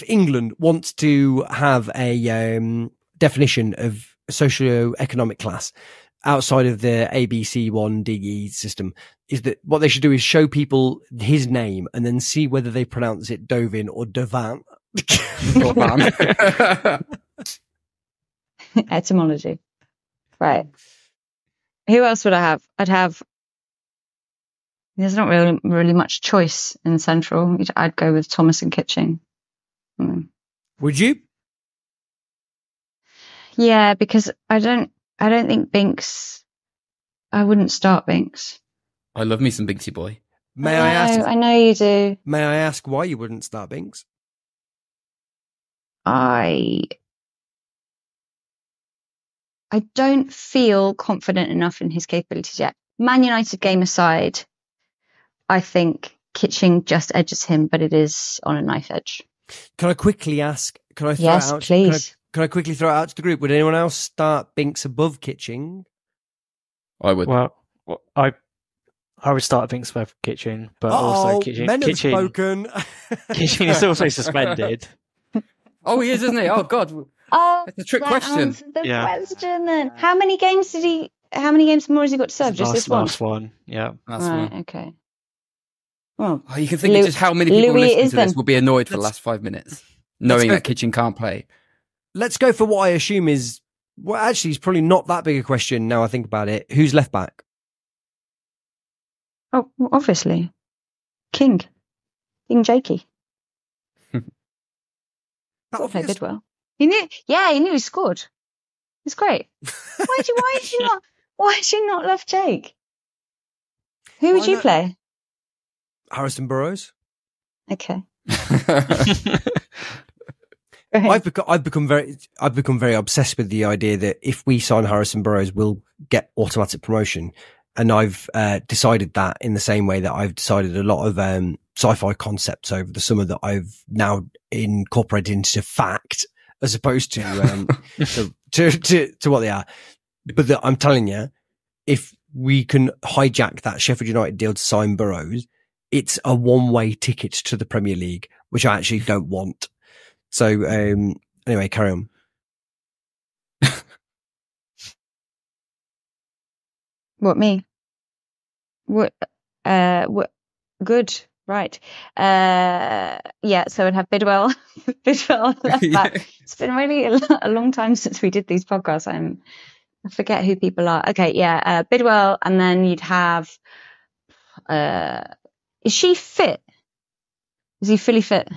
England wants to have a definition of socio-economic class outside of the ABC1 DE system, is that what they should do is show people his name and then see whether they pronounce it Dovin or Devan. Etymology. Right. Who else would I have? There's not really much choice in central. I'd go with Thomas and Kitching. Would you? Yeah, because I don't think Binks. I wouldn't start Binks. I love me some Binksy boy. May I ask? I know you do. May I ask why you wouldn't start Binks? I don't feel confident enough in his capabilities yet. Man United game aside, I think Kitching just edges him, but it is on a knife edge. Can I quickly ask? Can I throw yes, it out? Please. Can I quickly throw it out to the group? Would anyone else start Binks above Kitching? I would. Well, I would start Binks above Kitching, but also Kitching. Men have spoken. Kitching is also suspended. Oh, he is, isn't he? Oh God. Oh, that's a trick question. Question then. How many games more has he got to serve? Just this one? Last one. Yeah. Last one. Okay. Well, you can think of just how many people listening to this will be annoyed for the last 5 minutes, knowing that Kitching can't play. Let's go for what I assume is, well, actually, it's probably not that big a question now I think about it. Who's left back? Oh, well, obviously. King Jakey. Played Bidwell. He knew he scored. It's great. Why did you not love Jake? Who would you play? Harrison Burrows. Okay. I've become very obsessed with the idea that if we sign Harrison Burrows, we'll get automatic promotion, and I've decided that in the same way that I've decided a lot of sci-fi concepts over the summer that I've now incorporated into fact, as opposed to to what they are. But I'm telling you, if we can hijack that Sheffield United deal to sign Burrows, it's a one-way ticket to the Premier League, which I actually don't want. So, anyway, carry on. What, me? What? Good. Right. Yeah, so I'd have Bidwell left back. Yeah. It's been really a long time since we did these podcasts. I forget who people are. Okay, yeah, Bidwell, and then you'd have, is she fit? Is he fully fit?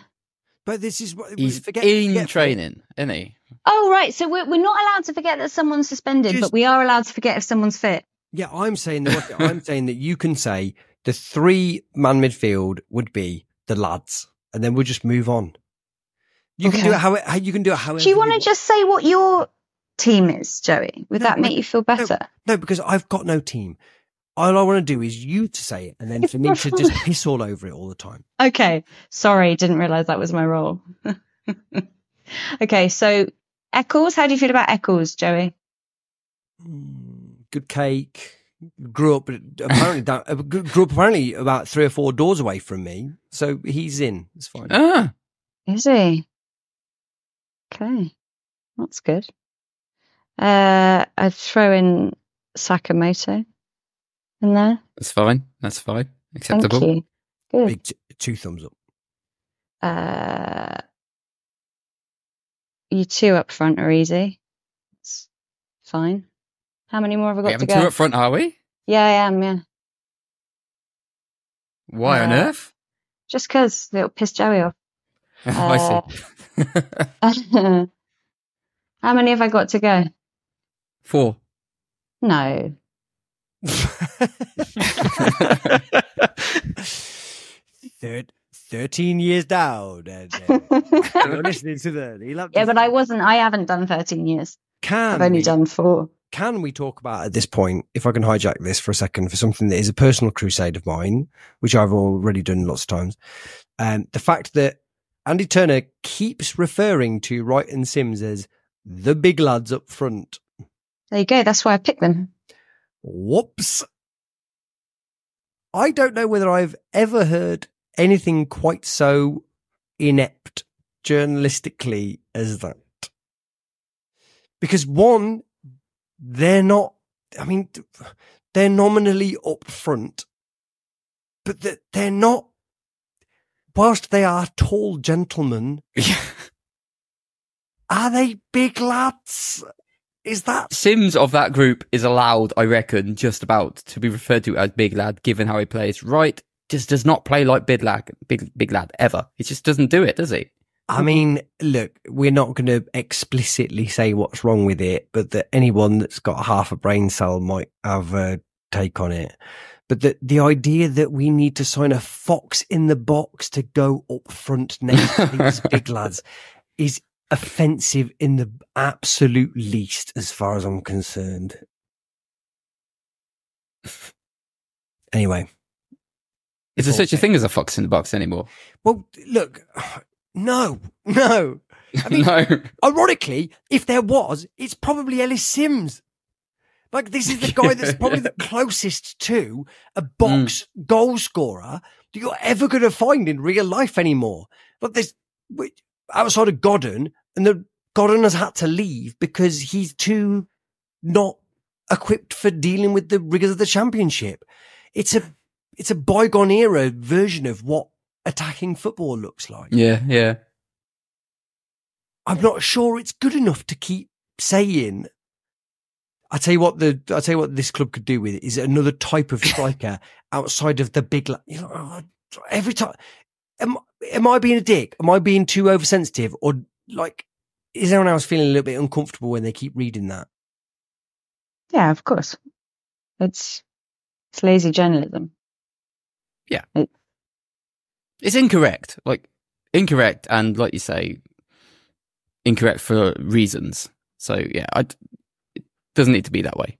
But this is what he's in training, isn't he? Oh, right. So we're not allowed to forget that someone's suspended, but we are allowed to forget if someone's fit. Yeah, I'm saying that you can say the 3-man midfield would be the lads, and then we'll just move on. You can do it however Do you want to just say what your team is, Joey? Would that make you feel better? No, because I've got no team. All I want to do is you to say it, and then for me to just piss all over it all the time. Okay. Sorry, didn't realise that was my role. Okay, so Eccles, how do you feel about Eccles, Joey? Good cake. Grew up apparently about 3 or 4 doors away from me, so he's in. It's fine. Is he? Okay, that's good. I'd throw in Sakamoto in there. That's fine. Acceptable. Thank you. Good. Big 2 thumbs up. You 2 up front are easy. It's fine. How many more have I got to go? 2 up front, are we? Yeah, I am, yeah. Why on earth? Just because it'll piss Joey off. I see. How many have I got to go? 4. No. 13 years down. And, you're listening to the Nii Lamptey. Yeah, but I haven't done 13 years. I've only done 4. Can we talk about at this point, if I can hijack this for a second, for something that is a personal crusade of mine, which I've already done lots of times, the fact that Andy Turner keeps referring to Wright and Sims as the big lads up front. There you go. That's why I picked them. Whoops. I don't know whether I've ever heard anything quite so inept journalistically as that. Because one, they're nominally up front, but they're not, whilst they are tall gentlemen, are they big lads? Is that... Sims of that group is allowed, I reckon, just about to be referred to as big lad, given how he plays. Wright just does not play like big lad, ever. He just doesn't do it, does he? I mean, look, we're not going to explicitly say what's wrong with it, but that anyone that's got half a brain cell might have a take on it. But the idea that we need to sign a fox in the box to go up front next to these big lads is offensive in the absolute least, as far as I'm concerned. Anyway. Is there such a thing as a fox in the box anymore? Well, look... No. I mean, no. Ironically, if there was, it's probably Ellis Sims. Like, this is the guy that's probably the closest to a box goal scorer that you're ever going to find in real life anymore. But there's outside of Godden, and Godden has had to leave because he's too not equipped for dealing with the rigors of the Championship. It's a bygone era version of what attacking football looks like. Yeah. I'm not sure it's good enough to keep saying. I tell you what this club could do with it is another type of striker outside of the big. Every time, am I being a dick? Am I being too oversensitive, or like is everyone else feeling a little bit uncomfortable when they keep reading that? Yeah, of course. It's lazy journalism. Yeah. It's incorrect. Incorrect and, like you say, incorrect for reasons. So, yeah, it doesn't need to be that way.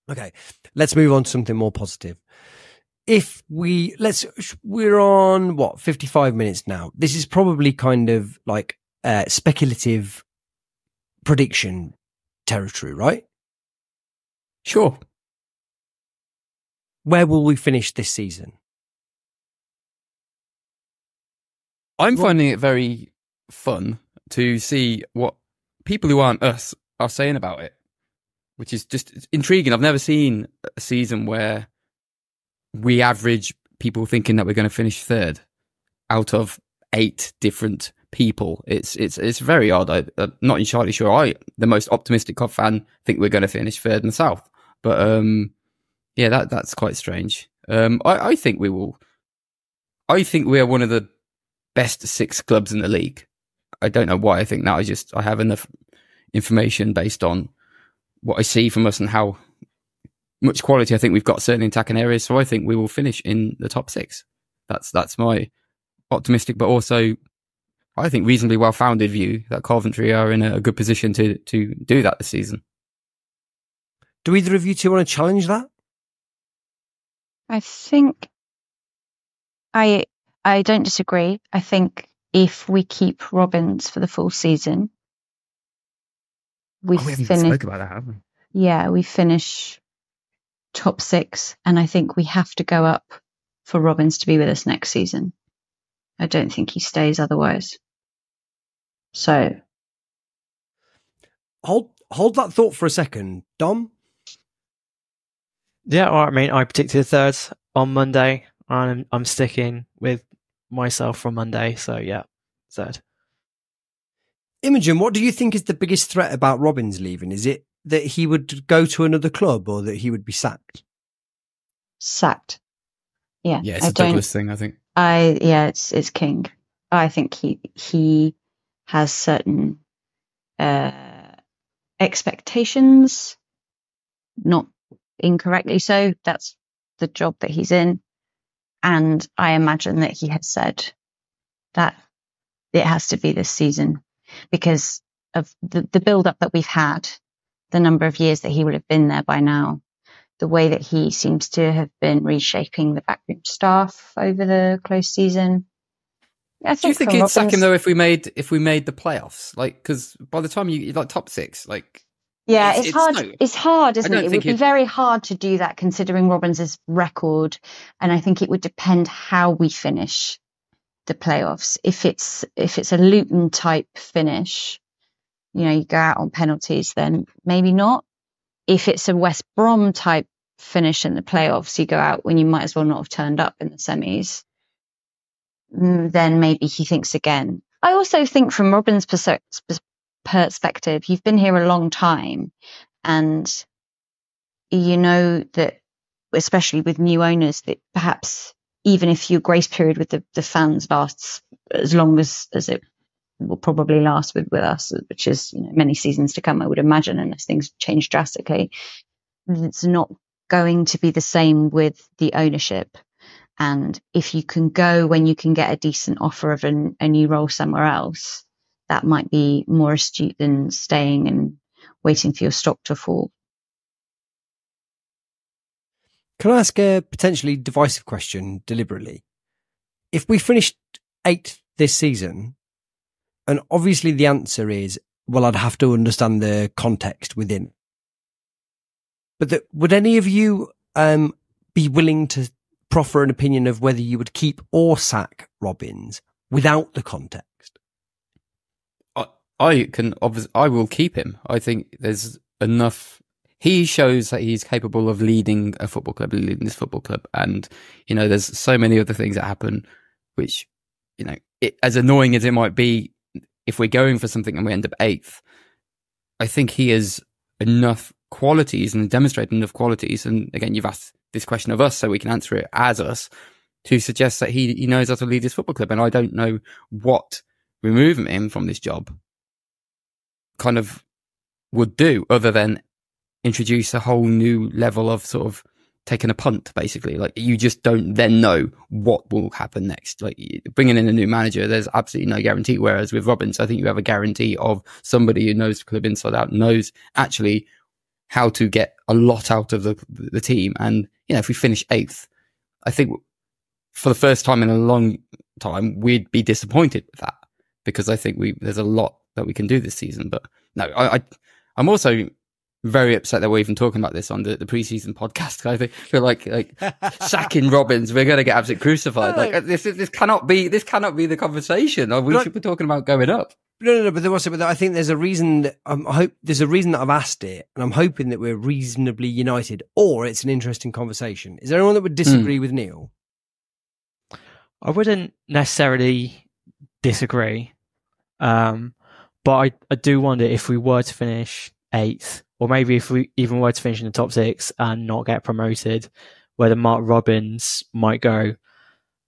Okay, let's move on to something more positive. We're on, 55 minutes now. This is probably kind of like speculative prediction territory, right? Sure. Where will we finish this season? I'm finding it very fun to see what people who aren't us are saying about it, which is just intriguing. I've never seen a season where we average people thinking that we're going to finish third out of 8 different people. It's very odd. I'm not entirely sure. The most optimistic Cov fan, think we're going to finish third in the South, but yeah, that's quite strange. I think we will. I think we are one of the best 6 clubs in the league. I don't know why I think that. I have enough information based on what I see from us and how much quality I think we've got certain attacking areas. So I think we will finish in the top 6. That's my optimistic, but also I think reasonably well-founded view that Coventry are in a good position to do that this season. Do either of you two want to challenge that? I think I don't disagree. I think if we keep Robbins for the full season, we haven't finish. spoke about that, have we? Yeah, we finish top 6, and I think we have to go up for Robbins to be with us next season. I don't think he stays otherwise. So, hold that thought for a second, Dom. Yeah, well, I mean, I predicted third on Monday, and I'm sticking with myself from Monday. So yeah, third. Imogen, what do you think is the biggest threat about Robbins leaving? Is it that he would go to another club or that he would be sacked? sacked. Yeah, it's a Douglas thing, I think. It's King. I think he has certain expectations, not incorrectly so. That's the job that he's in. And I imagine that he had said that it has to be this season because of the build-up that we've had, the number of years that he would have been there by now, the way that he seems to have been reshaping the backroom staff over the close season. I think. Do you think he'd sack him though if we made the playoffs? Like, because by the time you like top 6, like. Yeah, it's hard. It's hard, isn't it? It would be very hard to do that considering Robbins' record, and I think it would depend how we finish the playoffs. If it's a Luton type finish, you go out on penalties, then maybe not. If it's a West Brom type finish in the playoffs, you go out when you might as well not have turned up in the semis. Then maybe he thinks again. I also think from Robin's perspective, you've been here a long time, and you know that, especially with new owners, that perhaps even if your grace period with the fans lasts as long as it will probably last with us, which is many seasons to come, I would imagine, unless things change drastically, it's not going to be the same with the ownership. And if you can go when you can get a decent offer of a new role somewhere else, that might be more astute than staying and waiting for your stock to fall. Can I ask a potentially divisive question deliberately? If we finished 8th this season, and obviously the answer is, well, I'd have to understand the context within. But would any of you be willing to proffer an opinion of whether you would keep or sack Robbins without the context? I will keep him. I think there's enough. He shows that he's capable of leading a football club, leading this football club. And, there's so many other things that happen, which, as annoying as it might be, if we're going for something and we end up 8th, I think he has enough qualities and demonstrated enough qualities. And again, you've asked this question of us, so we can answer it as us, to suggest that he knows how to lead this football club. And I don't know what removing him from this job kind of would do other than introduce a whole new level of sort of taking a punt, basically. Like, you just don't then know what will happen next. Like, bringing in a new manager, there's absolutely no guarantee. Whereas with Robbins, I think you have a guarantee of somebody who knows the club inside out, knows actually how to get a lot out of the team. And, if we finish 8th, I think for the first time in a long time, we'd be disappointed with that, because I think there's a lot that we can do this season. But no, I'm also very upset that we're even talking about this on the preseason podcast. I feel like sacking Robbins, we're going to get absolutely crucified. Like this cannot be the conversation. We should be talking about going up. No. But I think there's a reason that there's a reason that I've asked it, and I'm hoping that we're reasonably united, or it's an interesting conversation. Is there anyone that would disagree with Neil? I wouldn't necessarily disagree, but I do wonder if we were to finish 8th, or maybe if we even were to finish in the top 6 and not get promoted, whether Mark Robbins might go,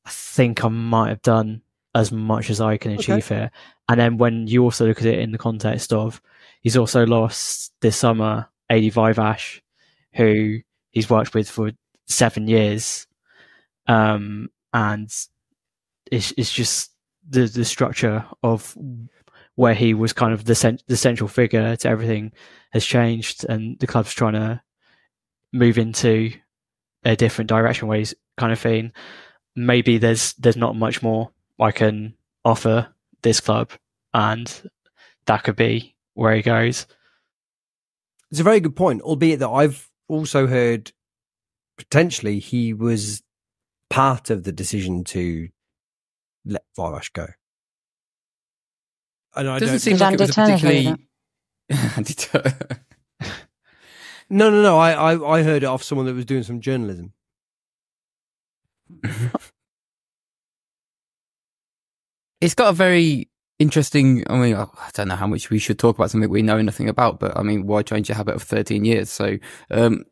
I think I might have done as much as I can achieve here. And then when you also look at it in the context of, he's also lost this summer Adi Vivash, who he's worked with for 7 years. And it's just the structure of where he was kind of the central figure to everything has changed, and the club's trying to move into a different direction ways kind of thing. Maybe there's not much more I can offer this club, and that could be where he goes. It's a very good point, albeit that I've also heard potentially he was part of the decision to let Vivash go. And it doesn't seem like it was a particularly... No. I heard it off someone that was doing some journalism. It's got a very interesting... I mean, I don't know how much we should talk about something we know nothing about, but I mean, why change a habit of 13 years? So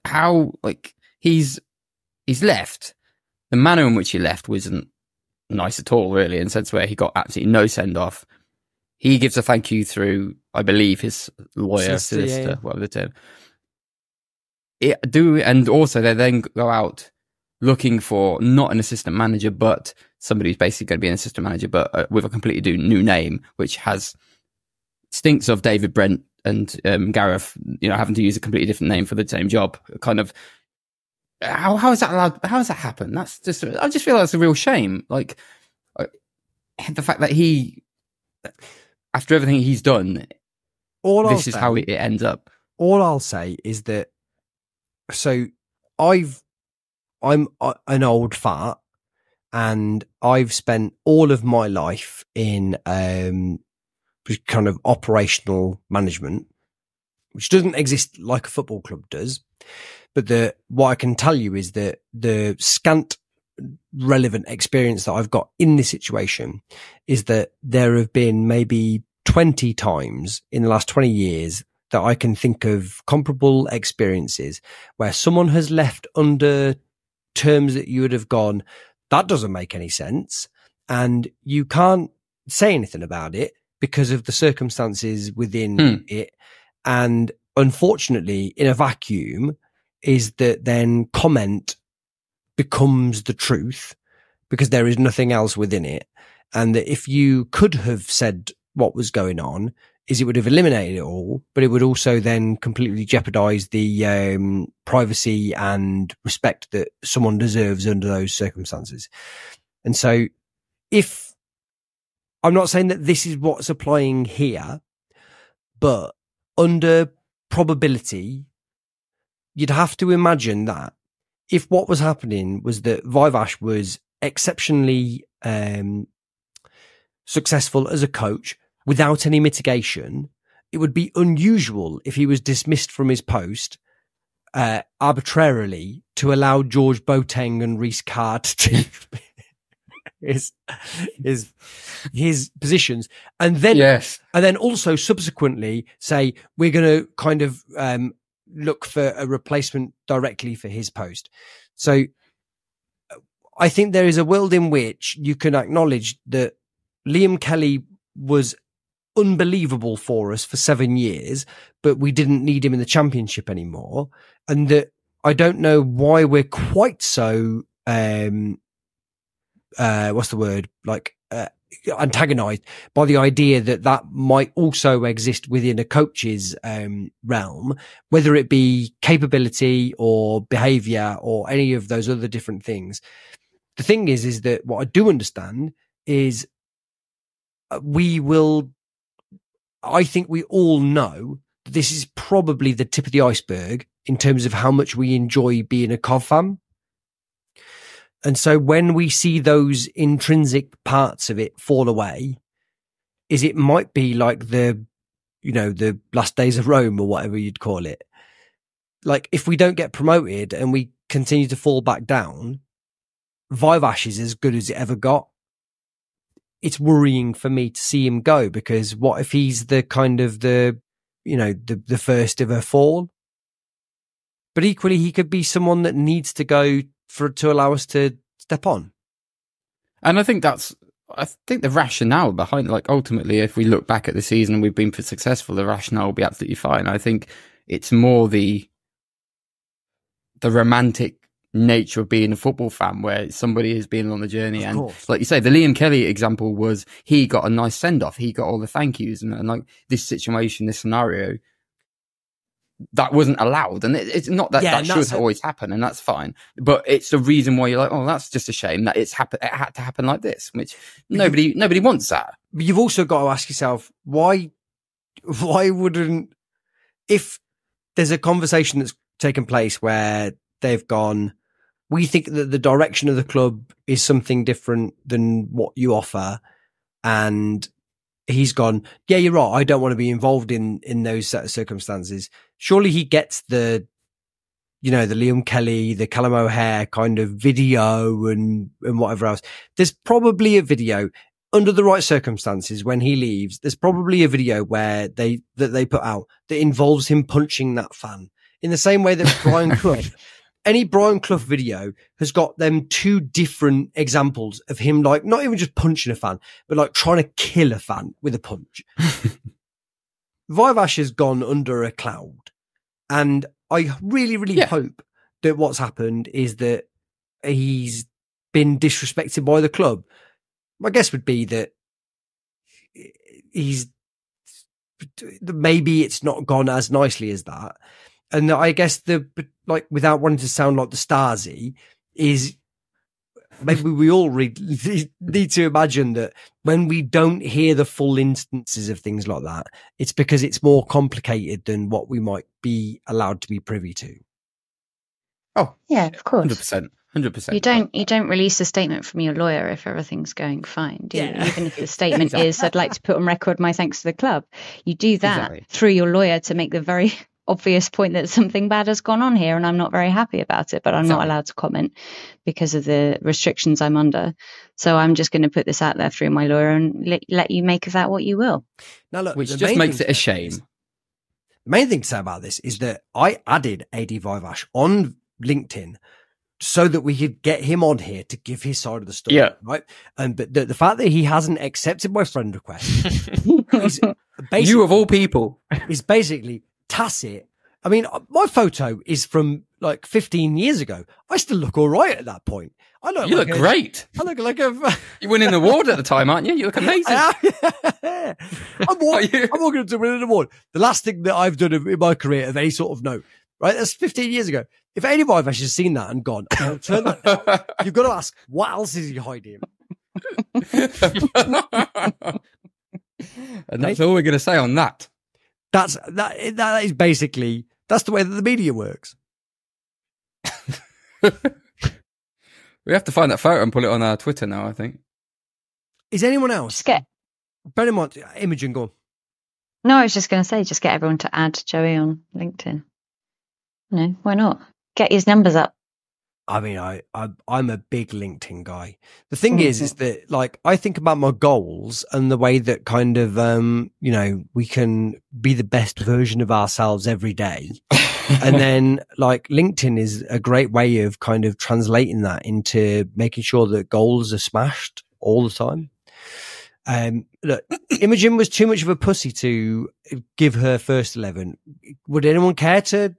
how, like, he's left. The manner in which he left wasn't nice at all, really, in the sense where he got absolutely no send-off. He gives a thank you through, I believe, his lawyer, solicitor, whatever the term. And also they then go out looking for not an assistant manager, but somebody who's basically going to be an assistant manager, but with a completely new name, which stinks of David Brent and Gareth, having to use a completely different name for the same job. Kind of, how is that allowed? How has that happened? I just feel like it's a real shame. Like the fact that he, after everything he's done, this is how it ends up. All I'll say is that, so I'm an old fart, and I've spent all of my life in kind of operational management, which doesn't exist like a football club does. But what I can tell you is that the scant relevant experience that I've got in this situation is that there have been maybe 20 times in the last 20 years that I can think of comparable experiences where someone has left under terms that you would have gone, that doesn't make any sense. And you can't say anything about it because of the circumstances within it. And unfortunately, in a vacuum, is that then comment becomes the truth because there is nothing else within it. And that if you could have said what was going on, is it would have eliminated it all, but it would also then completely jeopardize the privacy and respect that someone deserves under those circumstances. And so if I'm not saying that this is what's applying here, but under probability, you'd have to imagine that if what was happening was that Vivash was exceptionally successful as a coach without any mitigation, it would be unusual if he was dismissed from his post arbitrarily to allow George Boateng and Reece Card to his positions, and then also subsequently say we're going to kind of look for a replacement directly for his post. So I think there is a world in which you can acknowledge that Liam Kelly was unbelievable for us for 7 years, but we didn't need him in the Championship anymore. And that I don't know why we're quite so, antagonized by the idea that might also exist within a coach's realm, whether it be capability or behavior or any of those other different things. The thing is that what I do understand is I think we all know this is probably the tip of the iceberg in terms of how much we enjoy being a Cov fan. And so when we see those intrinsic parts of it fall away, it might be like the last days of Rome or whatever you'd call it. Like if we don't get promoted and we continue to fall back down, Vivash is as good as it ever got. It's worrying for me to see him go, because what if he's the kind of the first of a fall? But equally, he could be someone that needs to go to allow us to step on. And I think the rationale behind, like, ultimately, if we look back at the season and we've been successful, the rationale will be absolutely fine. I think it's more the romantic nature of being a football fan, where somebody has been on the journey. And like you say, the Liam Kelly example was he got a nice send-off. He got all the thank yous. And like this situation, this scenario, that wasn't allowed. And it's not that that should always happen, and that's fine. But it's the reason why you're like, oh, that's just a shame that it had to happen like this, which nobody wants that. But you've also got to ask yourself, why wouldn't, if there's a conversation that's taken place where they've gone, we think that the direction of the club is something different than what you offer, and he's gone, yeah, you're right, I don't want to be involved in those set of circumstances. Surely he gets the Liam Kelly, the Callum O'Hare kind of video and whatever else. There's probably a video under the right circumstances when he leaves. There's probably a video where they put out that involves him punching that fan in the same way that Brian Clough. Any Brian Clough video has got them two different examples of him, like, not even just punching a fan, but like trying to kill a fan with a punch. Vivash has gone under a cloud. And I really, really hope that what's happened is that he's been disrespected by the club. My guess would be that maybe it's not gone as nicely as that. And I guess without wanting to sound like the Stasi, is maybe we all need to imagine that when we don't hear the full instances of things like that, it's because it's more complicated than what we might be allowed to be privy to. Oh, yeah, of course. 100%. You don't release a statement from your lawyer if everything's going fine, do you? Yeah. Even if the statement is, I'd like to put on record my thanks to the club. You do that through your lawyer to make the very obvious point that something bad has gone on here and I'm not very happy about it, but I'm not allowed to comment because of the restrictions I'm under. So I'm just going to put this out there through my lawyer and let you make of that what you will. Now, look, which just makes it a shame. The main thing to say about this is that I added AD Vivash on LinkedIn so that we could get him on here to give his side of the story. Yeah. Right. But the fact that he hasn't accepted my friend request, you of all people, is basically tacit. I mean, my photo is from like 15 years ago. I still look all right at that point. You look great. I look like a... You win an award at the time, aren't you? You look amazing. I'm walking up to win an award. The last thing that I've done in my career of any sort of note, right? That's 15 years ago. If anybody has actually seen that and gone, turn that down, you've got to ask, what else is he hiding? And that's all we're going to say on that. That is basically, that's the way that the media works. We have to find that photo and put it on our Twitter now, I think. Is anyone else? Bear in mind, Imogen, go on. No, I was just going to say, just get everyone to add Joey on LinkedIn. No, why not? Get his numbers up. I mean, I'm a big LinkedIn guy. The thing is that, like, I think about my goals and the way that kind of, we can be the best version of ourselves every day. And then, like, LinkedIn is a great way of kind of translating that into making sure that goals are smashed all the time. Look, Imogen was too much of a pussy to give her first 11. Would anyone care to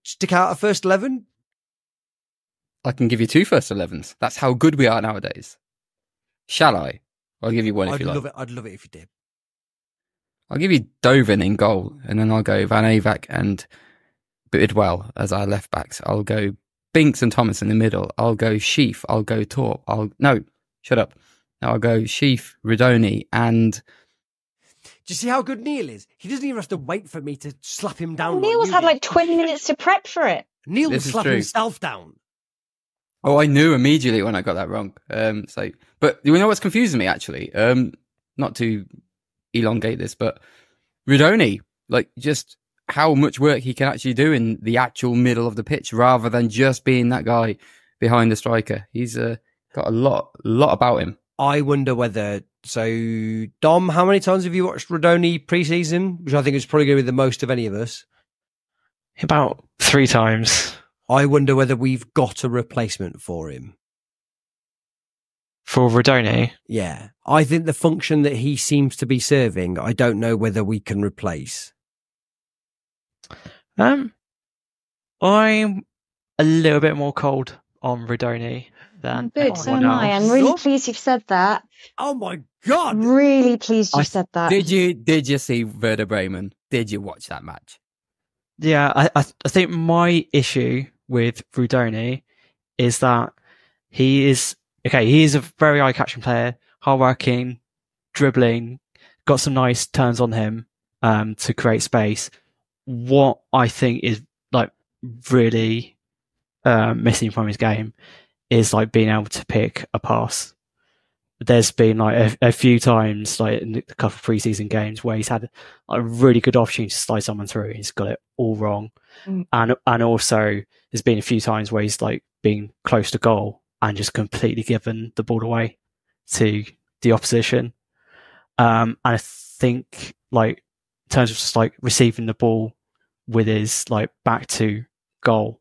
stick out a first 11? I can give you 2 first 11s. That's how good we are nowadays. Shall I? I'll give you one if you like. I'd love it if you did. I'll give you Dovin in goal, and then I'll go Van Avak and Bidwell as our left backs. I'll go Binks and Thomas in the middle. I'll go Sheaf. I'll go Torp. Shut up. I'll go Sheaf, Redoni, and Do you see how good Neil is? He doesn't even have to wait for me to slap him down. Neil's had like 20 minutes to prep for it. Neil would slap himself down. Oh, I knew immediately when I got that wrong. But you know what's confusing me actually? Not to elongate this, but Rudoni, like just how much work he can actually do in the actual middle of the pitch rather than just being that guy behind the striker. He's got a lot about him. I wonder whether... So, Dom, how many times have you watched Rudoni pre-season? Which I think is probably going to be the most of any of us. About 3 times. I wonder whether we've got a replacement for him. For Rudoni? Yeah. I think the function that he seems to be serving, I don't know whether we can replace. I'm a little bit more cold on Rudoni than good, so am I. I'm really pleased you've said that. Oh my God. I'm really pleased you said that. Did you see Werder Bremen? Did you watch that match? Yeah, I think my issue with Rudoni is that he is a very eye-catching player, hard-working, dribbling, got some nice turns on him to create space. What I think is like really missing from his game is like being able to pick a pass. There's been like a few times, like in a couple of preseason games, where he's had a really good opportunity to slide someone through. He's got it all wrong, and also there's been a few times where he's like been close to goal and just completely given the ball away to the opposition. And I think like in terms of just like receiving the ball with his like back to goal,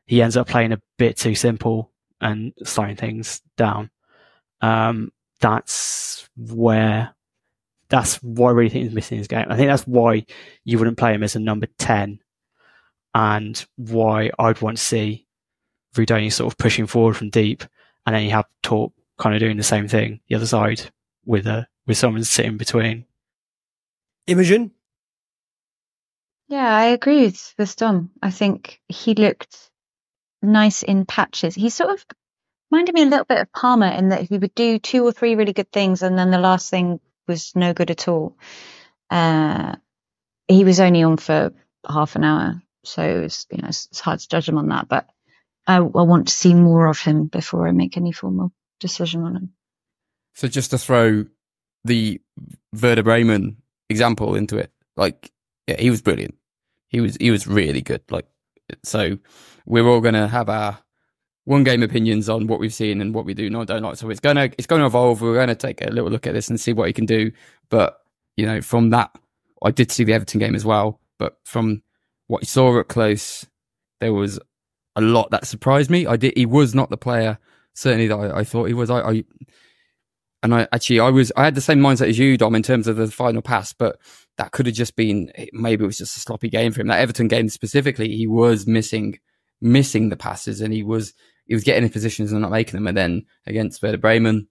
he ends up playing a bit too simple and slowing things down. That's what I really think is missing in his game. I think that's why you wouldn't play him as a number 10, and why I'd want to see Rudoni sort of pushing forward from deep, and then you have Torp kind of doing the same thing the other side with someone sitting between. Imogen? Yeah, I agree with Dom. I think he looked nice in patches. He sort of reminded me a little bit of Palmer in that he would do 2 or 3 really good things and then the last thing was no good at all. He was only on for half an hour, so it's hard to judge him on that, but I want to see more of him before I make any formal decision on him. So just to throw the Werder Bremen example into it, like, yeah, he was brilliant. He was really good. Like, so we're all going to have our one game opinions on what we've seen and what we do not don't like. So it's going to evolve. We're going to take a little look at this and see what he can do. But from that, I did see the Everton game as well. But from what I saw up close, there was a lot that surprised me. He was not the player certainly that I thought he was. I had the same mindset as you, Dom, in terms of the final pass, but that could have just been, maybe it was just a sloppy game for him. That Everton game specifically, he was missing the passes, and he was getting in positions and not making them. And then against Werder Bremen,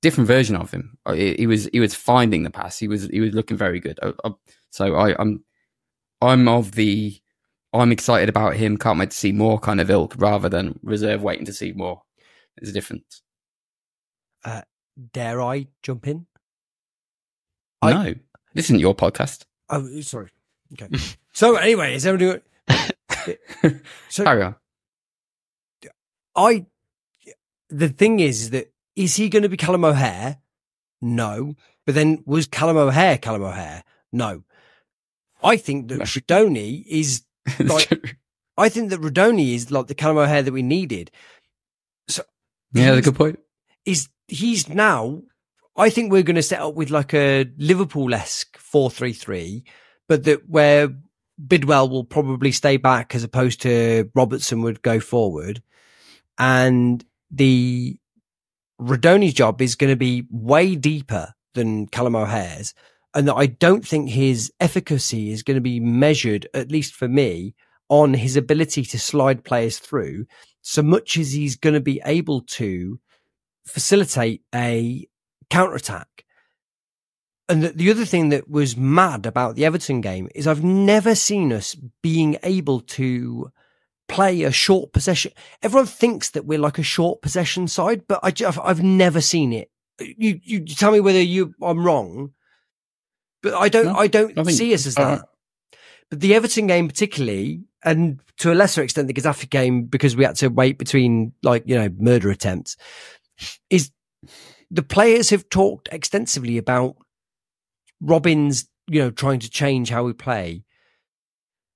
different version of him. He was finding the pass. He was looking very good. I'm excited about him. Can't wait to see more kind of ilk rather than reserve waiting to see more. There's a difference. Dare I jump in? No, this isn't your podcast. Oh, sorry. Okay. So anyway, is everyone doing? So carry on. The thing is that is he going to be Callum O'Hare? No. But then was Callum O'Hare? No. I think that Rudoni is like. I think that Rudoni is like the Callum O'Hare that we needed. So yeah, that's a good point. He's now. I think we're going to set up with like a Liverpool-esque 4-3-3, but that where Bidwell will probably stay back as opposed to Robertson would go forward. And the Rudoni's job is going to be way deeper than Callum O'Hare's. And that I don't think his efficacy is going to be measured, at least for me, on his ability to slide players through so much as he's going to be able to facilitate a counter-attack. And the other thing that was mad about the Everton game is I've never seen us being able to play a short possession. Everyone thinks that we're like a short possession side, but I've never seen it. You tell me whether I'm wrong. But I don't see us as that. But the Everton game particularly, and to a lesser extent the Gaddafi game, because we had to wait between murder attempts, is the players have talked extensively about Robins, trying to change how we play.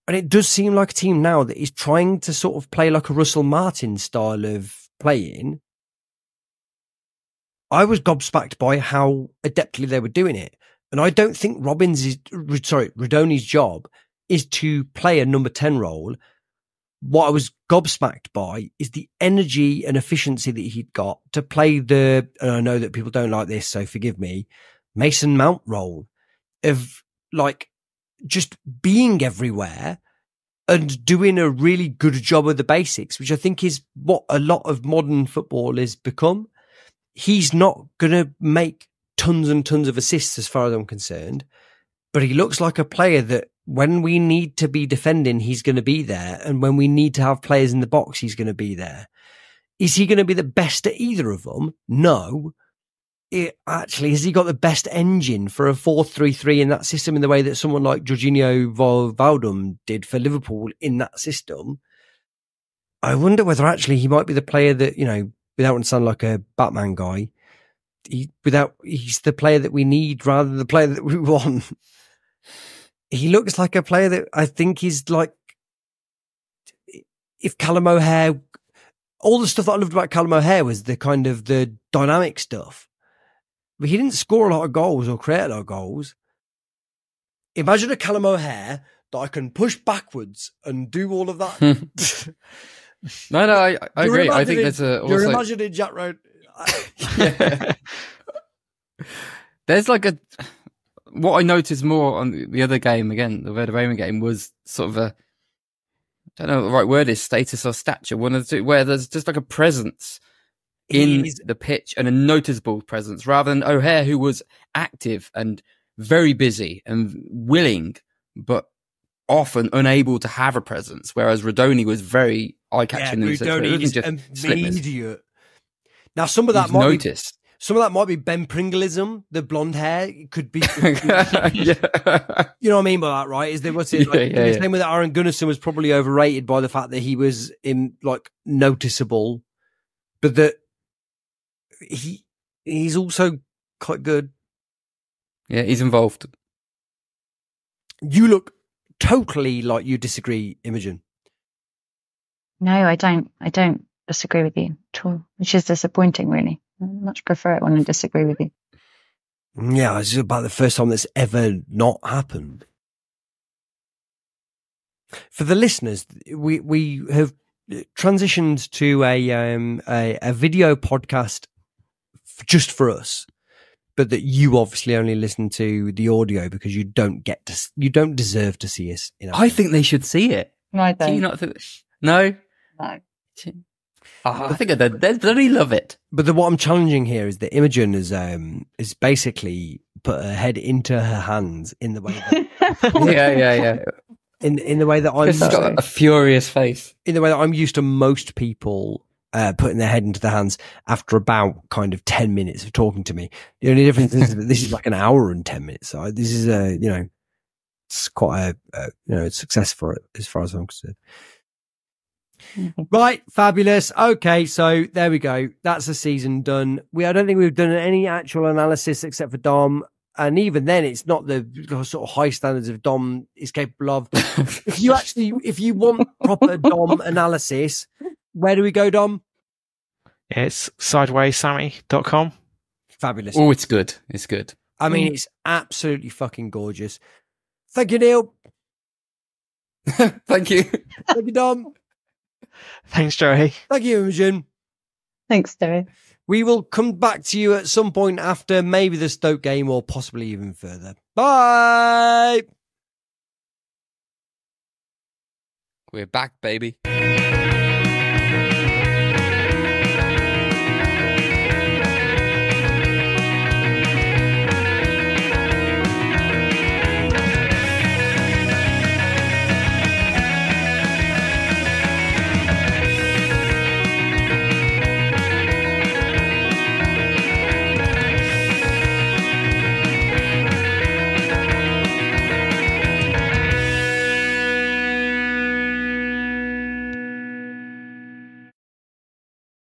And it does seem like a team now that is trying to sort of play like a Russell Martin style of playing. I was gobsmacked by how adeptly they were doing it. And I don't think Rodoni's job is to play a number 10 role. What I was gobsmacked by is the energy and efficiency that he'd got to play and I know that people don't like this, so forgive me, Mason Mount role of just being everywhere and doing a really good job of the basics, which I think is what a lot of modern football has become. He's not going to make tons and tons of assists as far as I'm concerned, but he looks like a player that when we need to be defending, he's going to be there. And when we need to have players in the box, he's going to be there. Is he going to be the best at either of them? No. Has he got the best engine for a 4-3-3 in that system in the way that someone like Jorginho Wijnaldum did for Liverpool in that system? I wonder whether actually he might be the player that, without wanting to sound like a Batman guy, he's the player that we need rather than the player that we want. He looks like a player that I think is like, if Callum O'Hare, all the stuff that I loved about Callum O'Hare was the kind of the dynamic stuff. But he didn't score a lot of goals or create a lot of goals. Imagine a Callum O'Hare that I can push backwards and do all of that. No, I agree. I think there's you're imagining Jack Road. Yeah. There's what I noticed more on the other game, again, the Werder Bremen game, was sort of I don't know what the right word is, status or stature, one of the two, where there's just like a presence in the pitch and a noticeable presence, rather than O'Hare, who was active and very busy and willing, but often unable to have a presence, whereas Rodoni was very eye-catching. Yeah, Rodoni is immediate. Now, some of that might be Ben Pringleism, the blonde hair. It could be. Yeah. You know what I mean by that, right? Is there what's it? The same way that Aaron Gunnarsson was probably overrated by the fact that he was noticeable, but that he's also quite good. Yeah, he's involved. You look totally like you disagree, Imogen. No, I don't disagree with you at all, which is disappointing, really. I much prefer it when I disagree with you. Yeah, it's about the first time that's ever not happened. For the listeners, we have transitioned to a video podcast just for us, but that you obviously only listen to the audio because you don't deserve to see us. I think they should see it. No, I don't. Do you not think? No. I think they bloody love it. But what I'm challenging here is that Imogen is basically put her head into her hands in the way that yeah. In the way that I'm She's got a furious face. In the way that I'm used to most people putting their head into their hands after about kind of 10 minutes of talking to me. The only difference is that this is like an hour and 10 minutes. So this is it's quite a success for it as far as I'm concerned. Right, fabulous. Okay, so there we go. That's the season done. I don't think we've done any actual analysis except for Dom, and even then, it's not the sort of high standards of Dom is capable of. If you want proper Dom analysis, where do we go, Dom? It's sidewayssammy.com. Fabulous. Oh, it's good. It's good. I mean, it's absolutely fucking gorgeous. Thank you, Neil. Thank you. Thank you, Dom. Thanks, Joey. Thank you, Imogen. Thanks, Joey. We will come back to you at some point after maybe the Stoke game or possibly even further. Bye. We're back, baby.